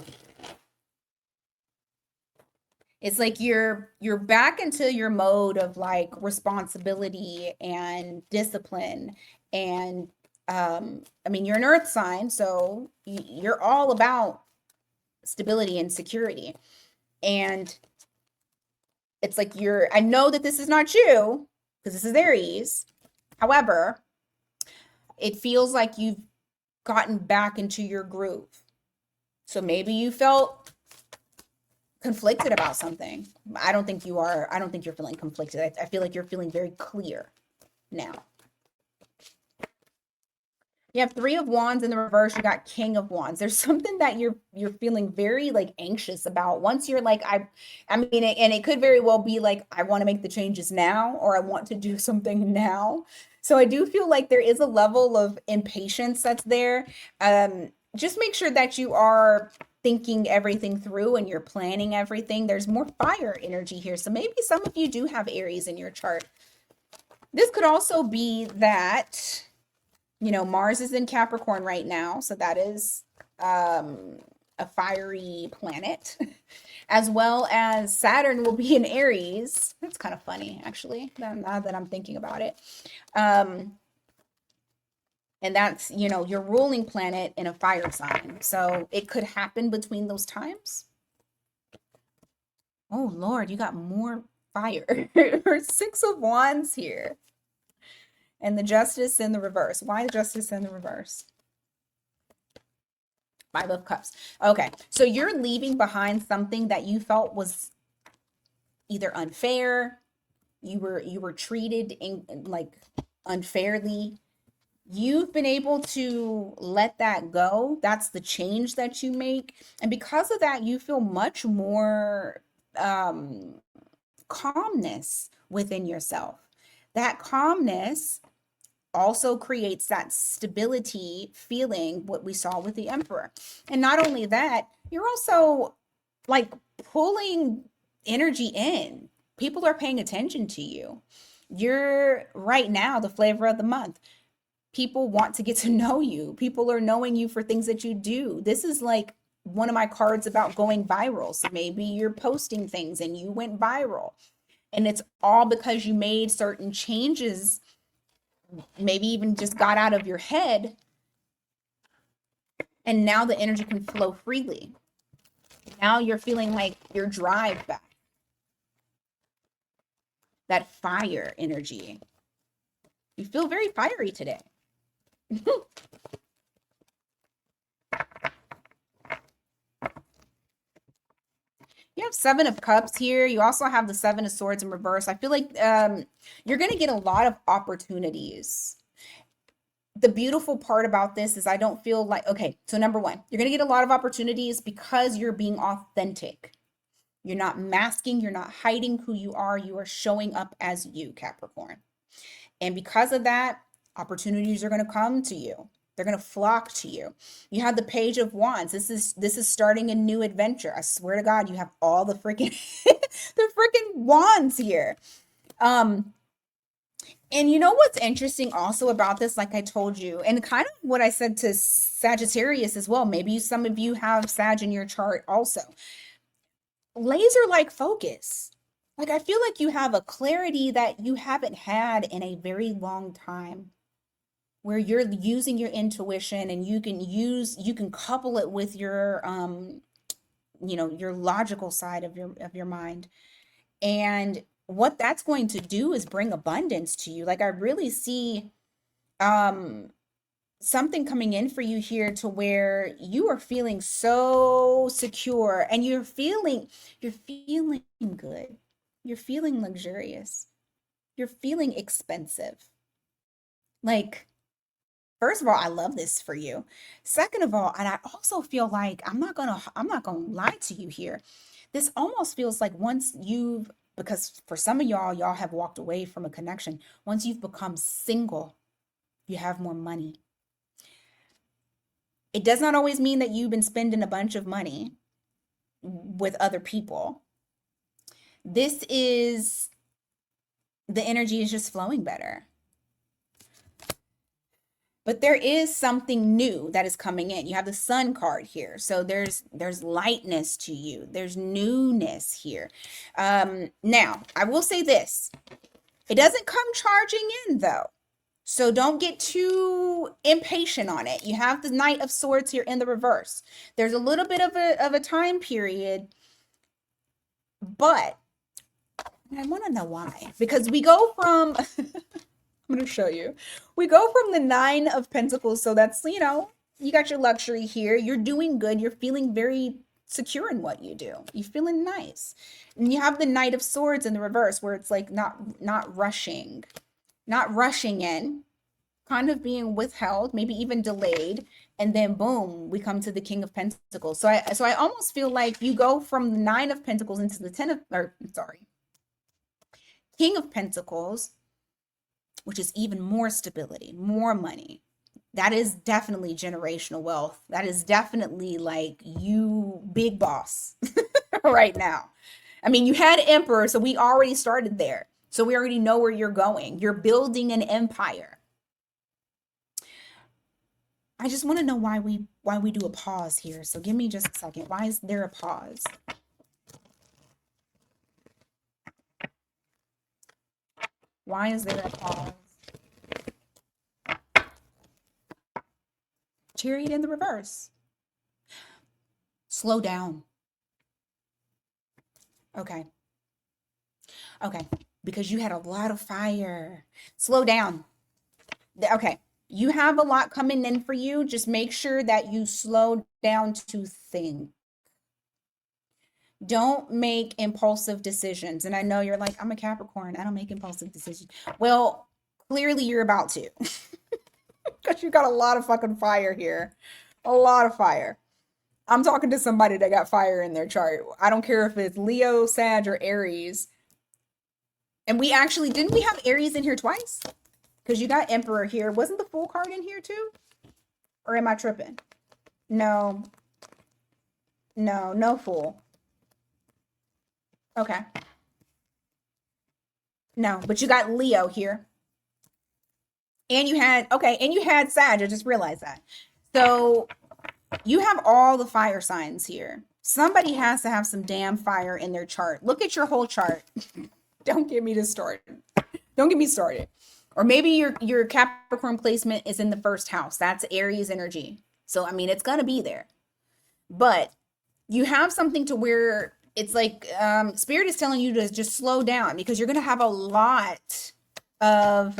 It's like you're back into your mode of like responsibility and discipline. And I mean, you're an earth sign, so you're all about stability and security. And it's like I know that this is not you because this is Aries. However, it feels like you've gotten back into your groove. So maybe you felt conflicted about something. I don't think you are. I don't think you're feeling conflicted. I feel like you're feeling very clear now. You have Three of Wands in the reverse. You got King of Wands. There's something that you're feeling very like anxious about. Once you're like, I mean, and it could very well be like, I want to make the changes now, or I want to do something now. So I do feel like there is a level of impatience that's there. Just make sure that you are thinking everything through and you're planning everything. There's more fire energy here. So maybe some of you do have Aries in your chart. This could also be that, Mars is in Capricorn right now. So that is a fiery planet, as well as Saturn will be in Aries. That's kind of funny, actually, now that I'm thinking about it. And that's, your ruling planet in a fire sign. So it could happen between those times. Oh, Lord, you got more fire. Six of Wands here. And the Justice in the reverse. Why the Justice in the reverse? Five of Cups. Okay. So you're leaving behind something that you felt was either unfair, you were treated in like unfairly. You've been able to let that go. That's the change that you make. And because of that, you feel much more calmness within yourself. That calmness also creates that stability feeling, what we saw with the emperor. And not only that, you're also like pulling energy in. People are paying attention to you. You're right now the flavor of the month. People want to get to know you. People are knowing you for things that you do. This is like one of my cards about going viral. So maybe you're posting things and you went viral. And it's all because you made certain changes, maybe even just got out of your head. And now the energy can flow freely. Now you're feeling like your drive back. That fire energy. You feel very fiery today. You have Seven of Cups here. You also have the Seven of Swords in reverse. I feel like you're going to get a lot of opportunities. The beautiful part about this is I don't feel like, okay, so number one, you're going to get a lot of opportunities because you're being authentic. You're not masking, you're not hiding who you are. You are showing up as you, Capricorn. And because of that, opportunities are going to come to you. They're going to flock to you. You have the Page of Wands. This is starting a new adventure. I swear to God, you have all the freaking the freaking wands here. And you know what's interesting also about this, like I told you, and kind of what I said to Sagittarius as well. Maybe some of you have Sag in your chart also. Laser-like focus. Like I feel like you have a clarity that you haven't had in a very long time, where you're using your intuition and you can couple it with your your logical side of your mind. And what that's going to do is bring abundance to you. Like I really see something coming in for you here to where you are feeling so secure and you're feeling good. You're feeling luxurious. You're feeling expensive. Like, first of all, I love this for you. Second of all, and I also feel like I'm not gonna lie to you here. This almost feels like because for some of y'all have walked away from a connection. Once you've become single, you have more money. It does not always mean that you've been spending a bunch of money with other people. This is the energy is just flowing better. But there is something new that is coming in. You have the Sun card here. So there's lightness to you. There's newness here. Now, I will say this. It doesn't come charging in though. So don't get too impatient on it. You have the Knight of Swords here in the reverse. There's a little bit of a time period, but I want to know why. Because we go from I'm going to show you. We go from the Nine of Pentacles. So that's, you got your luxury here. You're doing good. You're feeling very secure in what you do. You're feeling nice. And you have the Knight of Swords in the reverse where it's like not rushing in, kind of being withheld, maybe even delayed. And then boom, we come to the King of Pentacles. So I almost feel like you go from the Nine of Pentacles into the King of Pentacles, which is even more stability, more money. That is definitely generational wealth. That is definitely like you big boss right now. I mean, you had Emperor, so we already started there. So we already know where you're going. You're building an empire. I just want to know why we do a pause here. So give me just a second. Why is there a pause? Why is there a pause? Chariot in the reverse. Slow down. Okay. Because you had a lot of fire. Slow down. Okay. You have a lot coming in for you. Just make sure that you slow down to think. Don't make impulsive decisions. And I know you're like, I'm a Capricorn. I don't make impulsive decisions. Well, clearly you're about to. Because you got a lot of fucking fire here. A lot of fire. I'm talking to somebody that got fire in their chart. I don't care if it's Leo, Sag, or Aries. And we actually, didn't we have Aries in here twice? Because you got Emperor here. Wasn't the Fool card in here too? Or am I tripping? No. No, no Fool. Okay. No, but you got Leo here. And you had, okay, and you had Sag. I just realized that. So you have all the fire signs here. Somebody has to have some damn fire in their chart. Look at your whole chart. Don't get me started. Don't get me started. Or maybe your Capricorn placement is in the first house. That's Aries energy. So I mean, it's gonna be there. But you have something to where it's like Spirit is telling you to just slow down because you're gonna have a lot of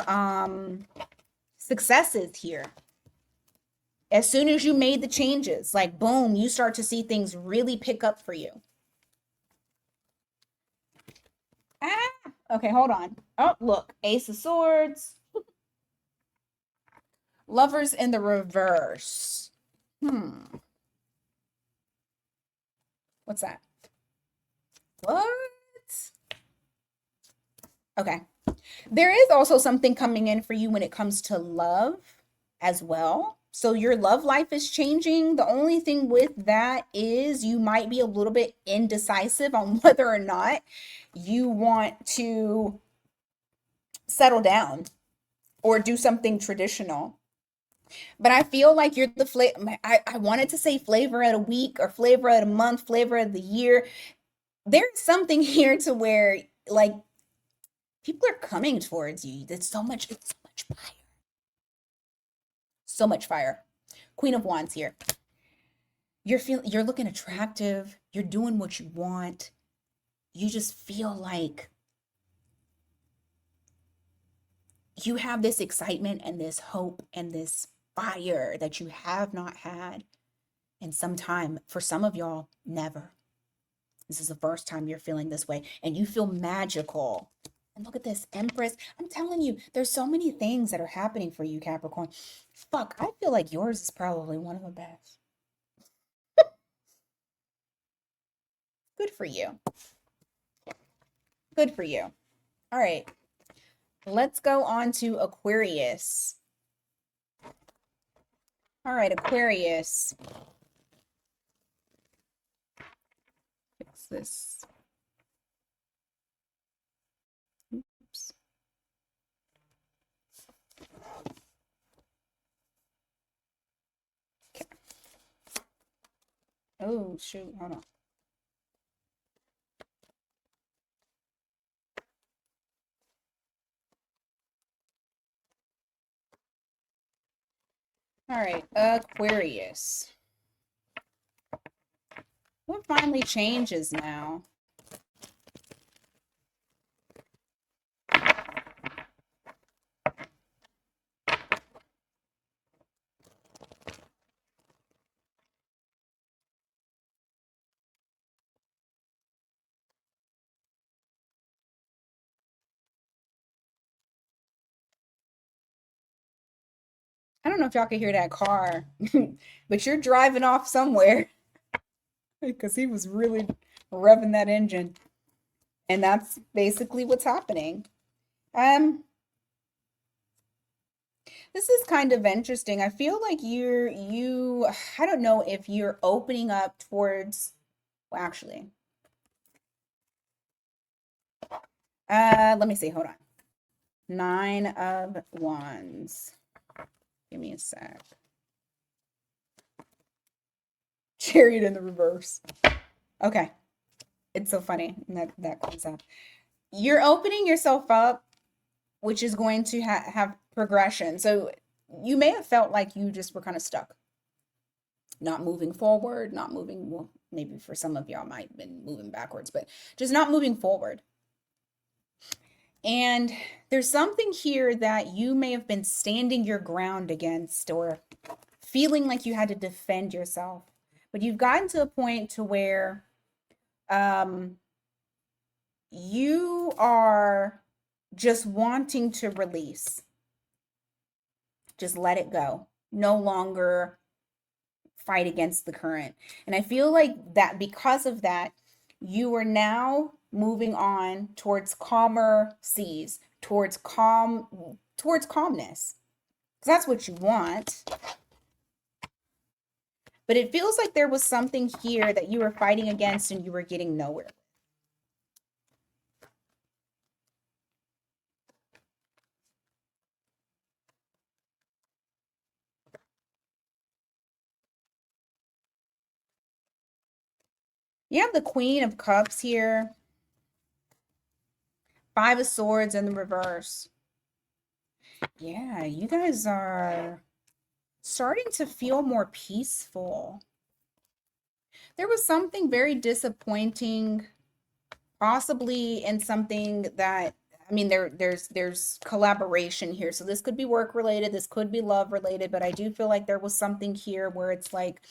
successes here. As soon as you made the changes, like boom, you start to see things really pick up for you. Ah, okay, hold on. Oh, look, Ace of Swords. Lovers in the reverse. What's that? What? Okay. There is also something coming in for you when it comes to love as well. So your love life is changing. The only thing with that is you might be a little bit indecisive on whether or not you want to settle down or do something traditional. But I feel like you're the flavor. I wanted to say flavor of the week or flavor of the month, flavor of the year. There's something here to where like people are coming towards you. There's so much, it's so much fire. So much fire. Queen of Wands here. You're looking attractive. You're doing what you want. You just feel like you have this excitement and this hope and this fire that you have not had in some time. For some of y'all, never. This is the first time you're feeling this way and you feel magical. And look at this, Empress. I'm telling you, there's so many things that are happening for you, Capricorn. Fuck, I feel like yours is probably one of the best. Good for you. Good for you. All right. Let's go on to Aquarius. All right, Aquarius. Fix this. Oops. Okay. Oh, shoot. Hold on. All right, Aquarius. What finally changes now? I don't know if y'all can hear that car, but you're driving off somewhere because he was really revving that engine. And that's basically what's happening. Um, this is kind of interesting. I feel like I don't know if you're opening up towards, well, actually, let me see, hold on. 9 of Wands. Give me a sec. Chariot in the reverse. Okay. It's so funny that comes up. You're opening yourself up, which is going to have progression. So you may have felt like you just were kind of stuck, not moving forward, not moving, well, maybe for some of y'all might have been moving backwards, but just not moving forward. And There's something here that you may have been standing your ground against or feeling like you had to defend yourself. But you've gotten to a point to where um, you are just wanting to release, just let it go. No longer fight against the current. And I feel like that because of that, you are now moving on towards calmer seas, towards calmness. Because that's what you want. But it feels like there was something here that you were fighting against and you were getting nowhere. You have the Queen of Cups here, Five of Swords in the reverse. Yeah, you guys are starting to feel more peaceful. There was something very disappointing, possibly in something that I mean there's collaboration here. So this could be work related, this could be love related, but I do feel like there was something here where it's like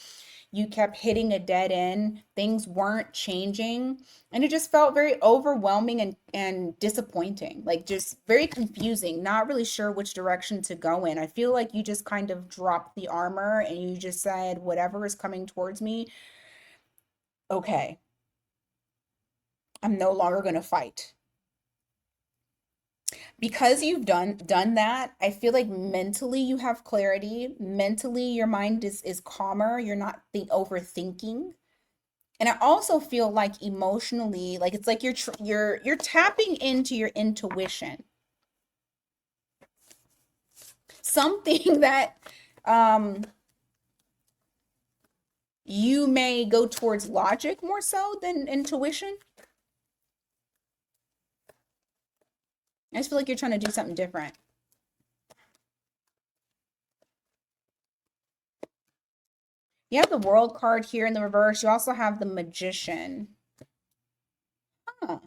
you kept hitting a dead end, things weren't changing, and it just felt very overwhelming and disappointing, like just very confusing, not really sure which direction to go in. I feel like you just kind of dropped the armor and you just said whatever is coming towards me, okay, I'm no longer going to fight. Because you've done that, I feel like mentally you have clarity. Mentally your mind is calmer. You're not overthinking. And I also feel like emotionally, like it's like you're tapping into your intuition. Something that um you may go towards logic more so than intuition. I just feel like you're trying to do something different. You have the World card here in the reverse. You also have the Magician. Huh.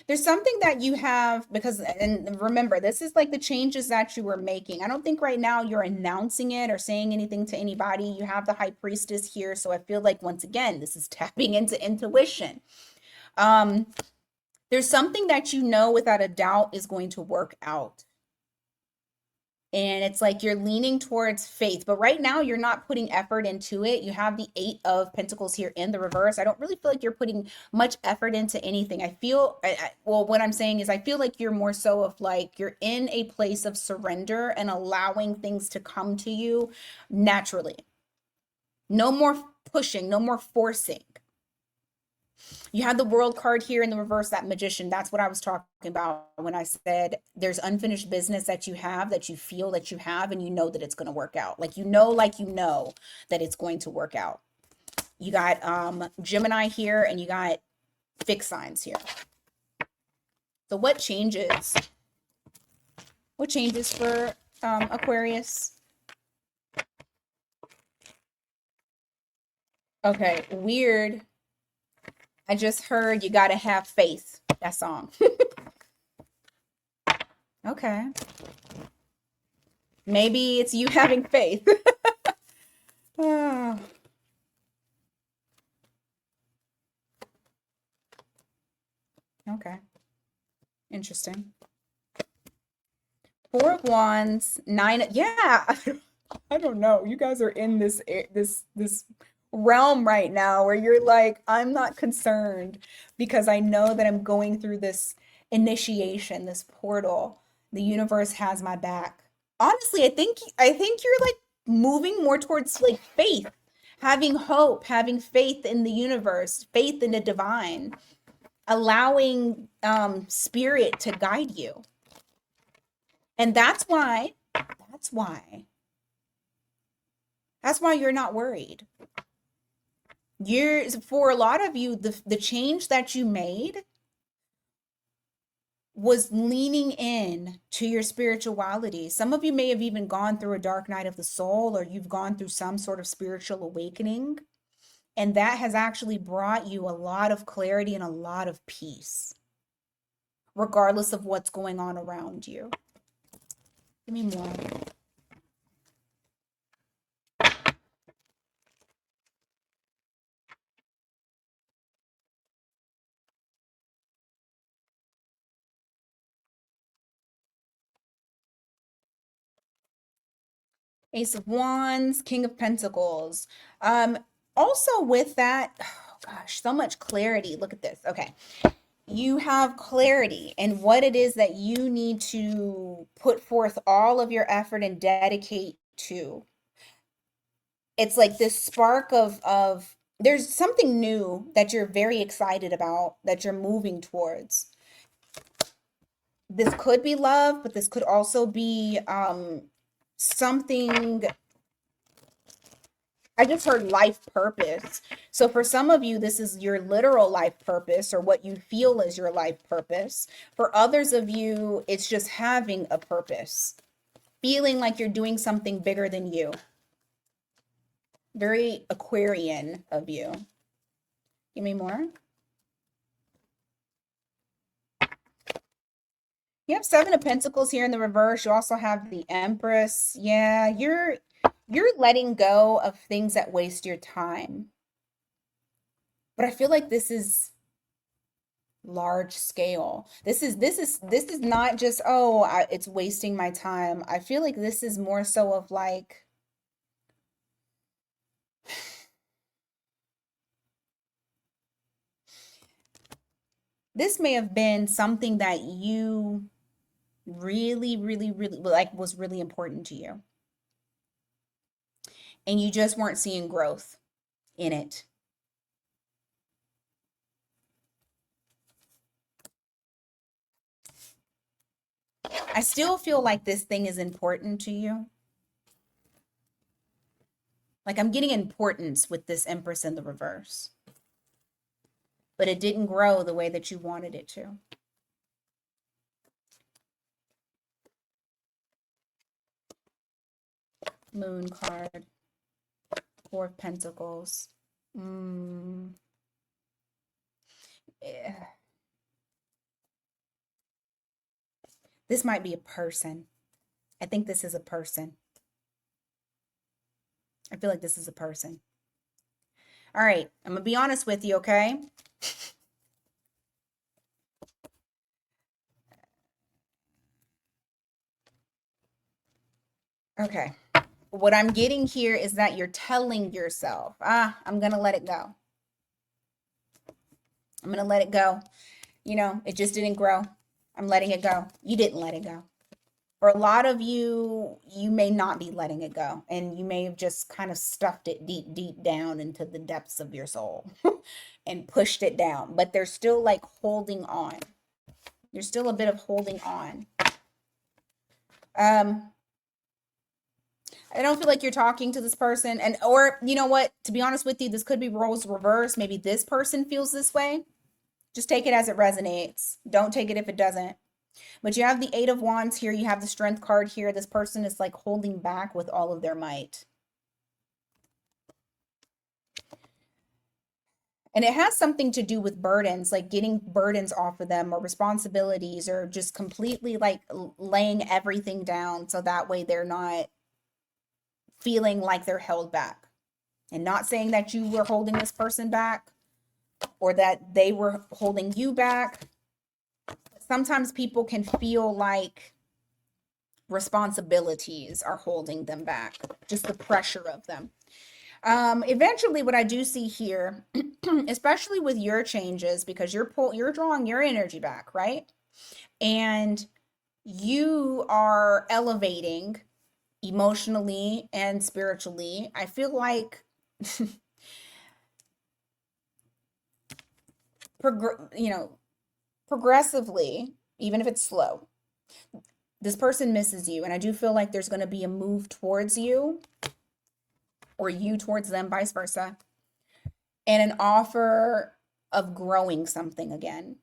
There's something that you have because, and remember, this is like the changes that you were making. I don't think right now you're announcing it or saying anything to anybody. You have the High Priestess here. So I feel like, once again, this is tapping into intuition. Um, there's something that you know without a doubt is going to work out. And it's like you're leaning towards faith, but right now you're not putting effort into it. You have the Eight of Pentacles here in the reverse. I don't really feel like you're putting much effort into anything. I feel, well, what I'm saying is I feel like you're more so of like you're in a place of surrender and allowing things to come to you naturally. No more pushing, no more forcing. You have the World card here in the reverse, that Magician. That's what I was talking about when I said there's unfinished business that you have, that you feel that you have, and you know that it's going to work out. Like you know that it's going to work out. You got Gemini here and you got fixed signs here. So what changes? What changes for Aquarius? Okay, weird. I just heard you gotta have faith. That song. Okay. Maybe it's you having faith. Oh, okay. Interesting. Four of Wands, nine. Yeah, I don't know. You guys are in this realm right now where you're like, I'm not concerned because I know that I'm going through this initiation, this portal. The universe has my back. Honestly, I think you're like moving more towards like faith, having hope, having faith in the universe, faith in the divine, allowing spirit to guide you. And that's why that's why you're not worried. You're, for a lot of you, the change that you made was leaning in to your spirituality. Some of you may have even gone through a dark night of the soul, or you've gone through some sort of spiritual awakening, and that has actually brought you a lot of clarity and a lot of peace. regardless of what's going on around you. Give me more. Ace of Wands, King of Pentacles. Also with that, oh gosh, so much clarity. Look at this. Okay. You have clarity in what it is that you need to put forth all of your effort and dedicate to. It's like this spark of there's something new that you're very excited about, that you're moving towards. This could be love, but this could also be something. I just heard life purpose. So for some of you, this is your literal life purpose, or what you feel is your life purpose. For others of you, it's just having a purpose, feeling like you're doing something bigger than you. Very Aquarian of you. Give me more. You have Seven of Pentacles here in the reverse. You also have the Empress. Yeah, you're letting go of things that waste your time. But I feel like this is large scale. This is not just, oh, it's wasting my time. I feel like this is more so of like, this may have been something that you really, really, really like, was really important to you. And you just weren't seeing growth in it. I still feel like this thing is important to you. Like I'm getting importance with this Empress in the reverse. But it didn't grow the way that you wanted it to. Moon card. Four of Pentacles. Yeah. This might be a person. I think this is a person. I feel like this is a person. All right, I'm going to be honest with you, okay? Okay. What I'm getting here is that you're telling yourself, I'm going to let it go. I'm going to let it go. You know, it just didn't grow. I'm letting it go. You didn't let it go. For a lot of you, you may not be letting it go, and you may have just kind of stuffed it deep, deep down into the depths of your soul and pushed it down, but there's still like holding on. There's still a bit of holding on. I don't feel like you're talking to this person, and or you know what, to be honest with you, this could be roles reversed. Maybe this person feels this way. Just take it as it resonates. Don't take it if it doesn't. But you have the Eight of Wands here. You have the Strength card here. This person is like holding back with all of their might. And it has something to do with burdens, like getting burdens off of them, or responsibilities, or just completely like laying everything down so that way they're not feeling like they're held back. And not saying that you were holding this person back or that they were holding you back. Sometimes people can feel like responsibilities are holding them back, just the pressure of them. Eventually what I do see here, especially with your changes, because you're drawing your energy back, right? And you are elevating emotionally and spiritually. I feel like progressively, even if it's slow, this person misses you. And I do feel like there's going to be a move towards you, or you towards them, vice versa, and an offer of growing something again.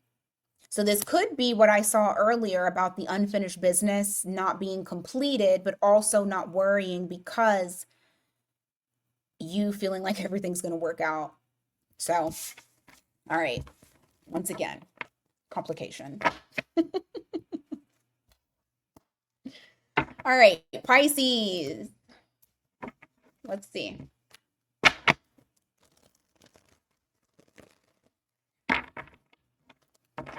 So this could be what I saw earlier about the unfinished business not being completed, but also not worrying because you feeling like everything's going to work out. So, all right, once again, complication. All right, Pisces. Let's see.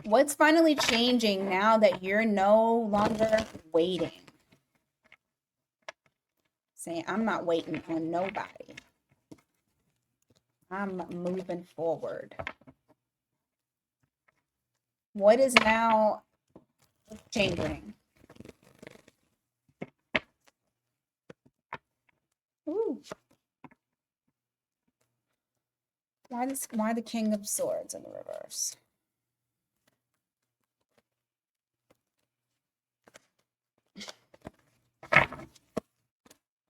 What's finally changing now that you're no longer waiting? Saying, I'm not waiting on nobody. I'm moving forward. What is now changing? Ooh. Why the King of Swords in the reverse?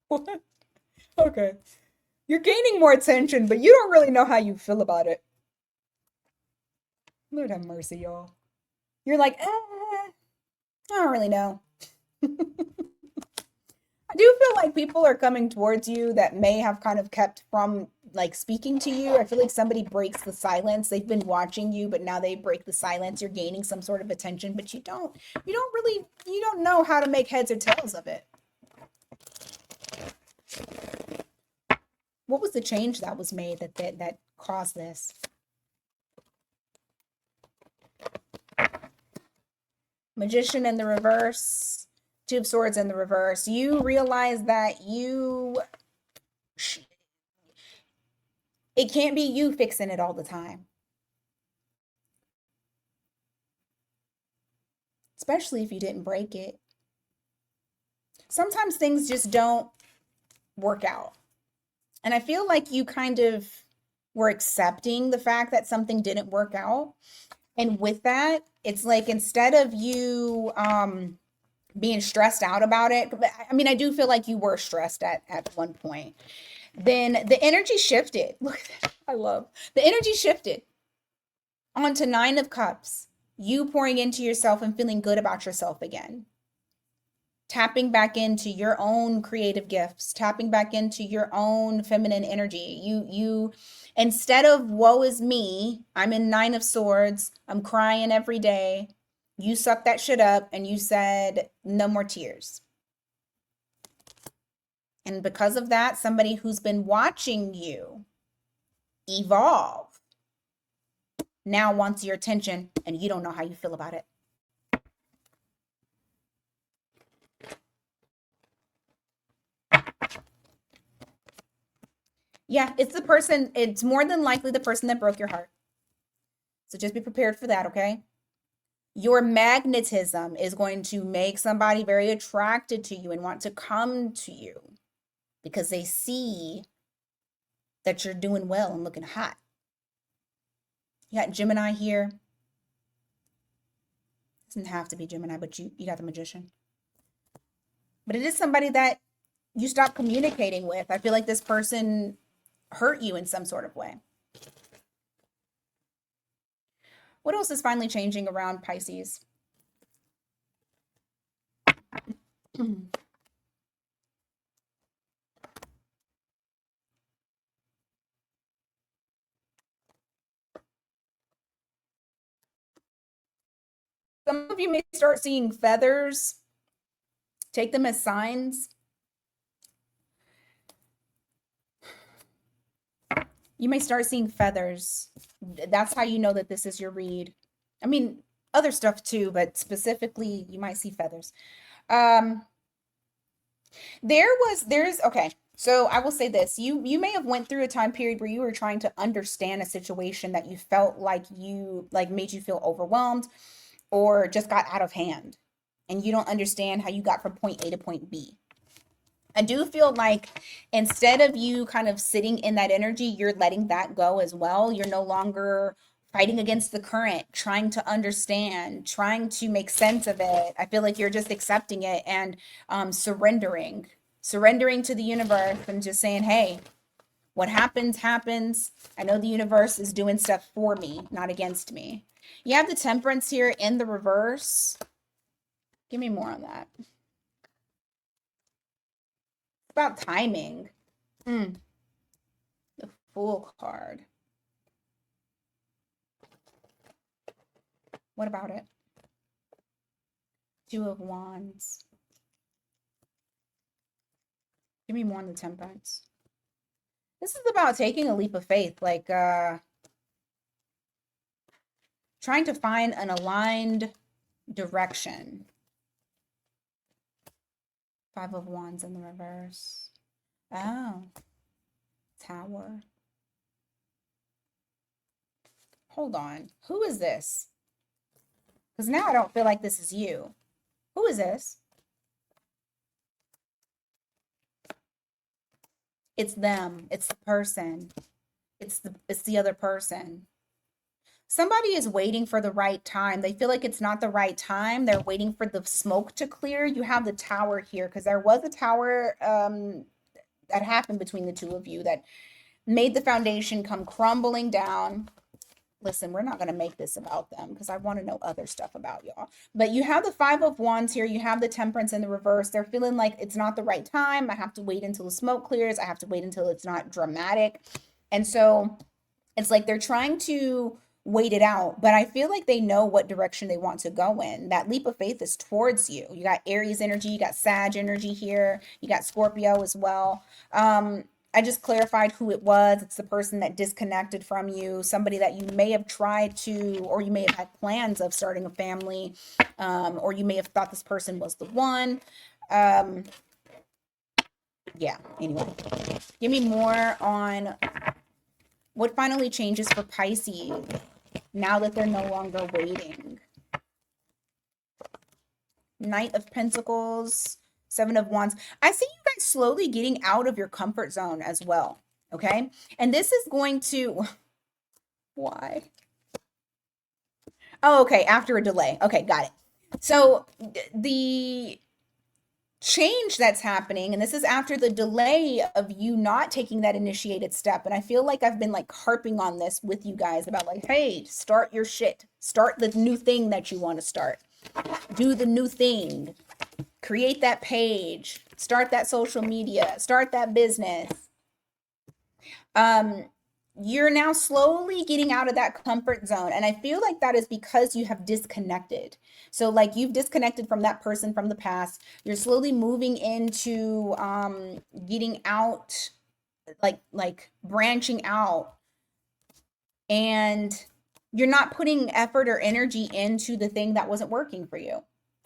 What? Okay. You're gaining more attention, but you don't really know how you feel about it. Lord have mercy, y'all. You're like, I don't really know. I do feel like people are coming towards you that may have kind of kept from like speaking to you. I feel like somebody breaks the silence. They've been watching you, but now they break the silence. You're gaining some sort of attention, but you don't know how to make heads or tails of it. What was the change that was made that caused this? Magician in the reverse, Two of Swords in the reverse. You realize that it can't be you fixing it all the time. Especially if you didn't break it. Sometimes things just don't work out. And I feel like you kind of were accepting the fact that something didn't work out. And with that, it's like instead of you being stressed out about it, I mean, I do feel like you were stressed at one point. Then the energy shifted. Look at that. I love the energy shifted onto Nine of Cups. You pouring into yourself and feeling good about yourself again. Tapping back into your own creative gifts, tapping back into your own feminine energy. You instead of woe is me, I'm in Nine of Swords, I'm crying every day. You sucked that shit up and you said no more tears. And because of that, somebody who's been watching you evolve now wants your attention and you don't know how you feel about it. Yeah, it's more than likely the person that broke your heart. So just be prepared for that, okay? Your magnetism is going to make somebody very attracted to you and want to come to you because they see that you're doing well and looking hot. You got Gemini here. Doesn't have to be Gemini, but you got the Magician. But it is somebody that you stop communicating with. I feel like this person hurt you in some sort of way. What else is finally changing around Pisces? Some of you may start seeing feathers. Take them as signs. You may start seeing feathers. That's how you know that this is your read. I mean, other stuff too, but specifically, you might see feathers. Okay. So I will say this. You may have went through a time period where you were trying to understand a situation that you felt like made you feel overwhelmed or just got out of hand. And you don't understand how you got from point A to point B. I do feel like instead of you kind of sitting in that energy, you're letting that go as well. You're no longer fighting against the current, trying to understand, trying to make sense of it. I feel like you're just accepting it and surrendering to the universe and just saying, hey, what happens, happens. I know the universe is doing stuff for me, not against me. You have the Temperance here in the reverse. Give me more on that. About timing. The Fool card. What about it? Two of Wands. Give me more on the Temperance. This is about taking a leap of faith, like trying to find an aligned direction. Five of Wands in the reverse. Oh, Tower. Hold on. Who is this? Because now I don't feel like this is you. Who is this? It's them. It's the person. It's the other person. Somebody is waiting for the right time. They feel like it's not the right time. They're waiting for the smoke to clear. You have the Tower here because there was a tower that happened between the two of you that made the foundation come crumbling down. Listen, we're not going to make this about them because I want to know other stuff about y'all. But you have the Five of Wands here. You have the Temperance in the reverse. They're feeling like it's not the right time. I have to wait until the smoke clears. I have to wait until it's not dramatic. And so it's like they're trying to wait it out, but I feel like they know what direction they want to go in. That leap of faith is towards you. You got Aries energy, you got Sag energy here, you got Scorpio as well. I just clarified who it was. It's the person that disconnected from you, somebody that you may have tried to, or you may have had plans of starting a family, or you may have thought this person was the one. Yeah, anyway, give me more on what finally changes for Pisces now that they're no longer waiting. Knight of Pentacles, Seven of Wands. I see you guys slowly getting out of your comfort zone as well, okay? And this is going to... Why? Oh, okay, after a delay. Okay, got it. So the change that's happening, and this is after the delay of you not taking that initiated step, and I feel like I've been like harping on this with you guys about like, hey, start your shit, start the new thing that you want to start, do the new thing, create that page, start that social media, start that business. You're now slowly getting out of that comfort zone. And I feel like that is because you have disconnected. So like you've disconnected from that person from the past. You're slowly moving into getting out, like branching out. And you're not putting effort or energy into the thing that wasn't working for you.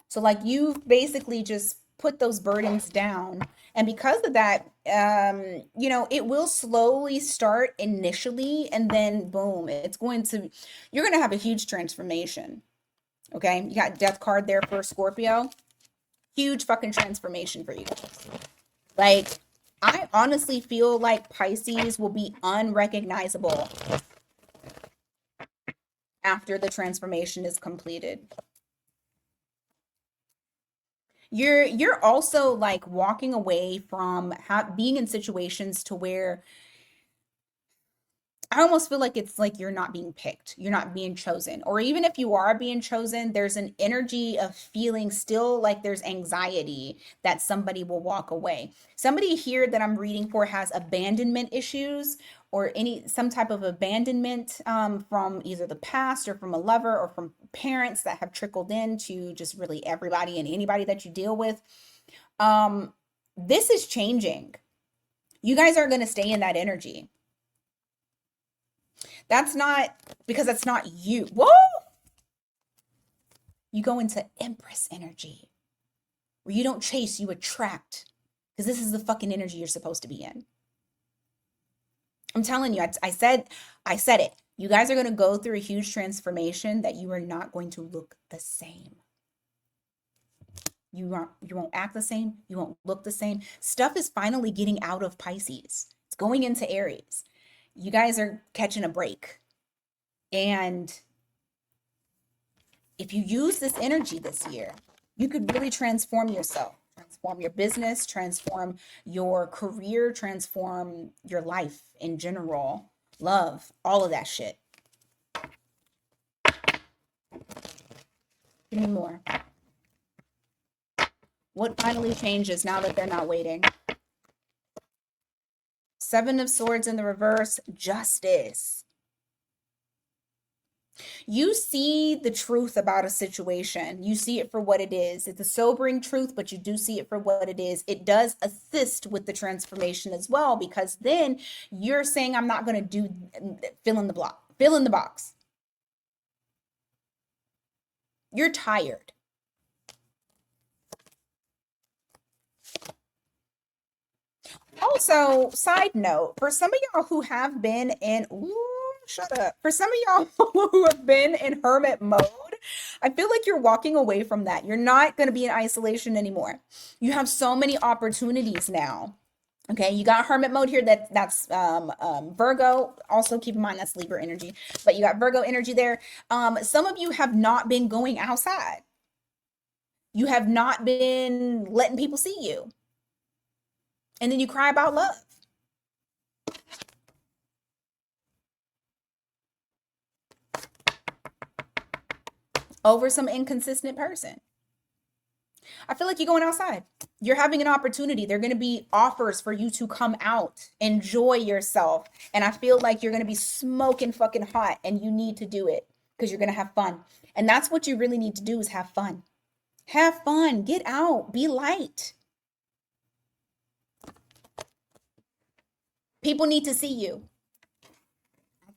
So like you've basically just put those burdens down. And because of that, you know, it will slowly start initially, and then boom, you're going to have a huge transformation. Okay. You got Death card there for Scorpio. Huge fucking transformation for you guys. Like, I honestly feel like Pisces will be unrecognizable after the transformation is completed. You're also like walking away from being in situations to where I almost feel like it's like you're not being picked, you're not being chosen. Or even if you are being chosen, there's an energy of feeling still like there's anxiety that somebody will walk away. Somebody here that I'm reading for has abandonment issues, or some type of abandonment from either the past or from a lover or from parents that have trickled into just really everybody and anybody that you deal with. This is changing. You guys are going to stay in that energy. That's not, because that's not you. Whoa! You go into Empress energy, where you don't chase, you attract. Because this is the fucking energy you're supposed to be in. I'm telling you, I said it. You guys are going to go through a huge transformation that you are not going to look the same. You won't act the same. You won't look the same. Stuff is finally getting out of Pisces. It's going into Aries. You guys are catching a break. And if you use this energy this year, you could really transform yourself, transform your business, transform your career, transform your life in general, love, all of that shit. Give me more. What finally changes now that they're not waiting? Seven of Swords in the reverse, Justice. You see the truth about a situation. You see it for what it is. It's a sobering truth, but you do see it for what it is. It does assist with the transformation as well, because then you're saying, I'm not going to do fill in the block, fill in the box. You're tired. Also, side note, for some of y'all who have been in, ooh, shut up. For some of y'all who have been in hermit mode, I feel like you're walking away from that. You're not going to be in isolation anymore. You have so many opportunities now. Okay, you got hermit mode here. That's Virgo. Also, keep in mind that's Libra energy, but you got Virgo energy there. Some of you have not been going outside. You have not been letting people see you, and then you cry about love. Over some inconsistent person. I feel like you're going outside. You're having an opportunity. There are going to be offers for you to come out, enjoy yourself. And I feel like you're going to be smoking fucking hot, and you need to do it because you're going to have fun. And that's what you really need to do, is have fun. Have fun. Get out. Be light. People need to see you.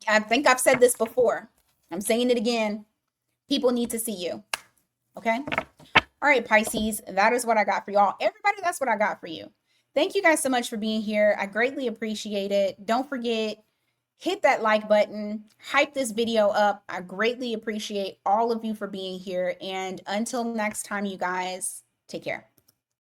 I think I've said this before. I'm saying it again. People need to see you. Okay? All right, Pisces, that is what I got for y'all. Everybody, that's what I got for you. Thank you guys so much for being here. I greatly appreciate it. Don't forget, hit that like button, hype this video up. I greatly appreciate all of you for being here. And until next time, you guys, take care.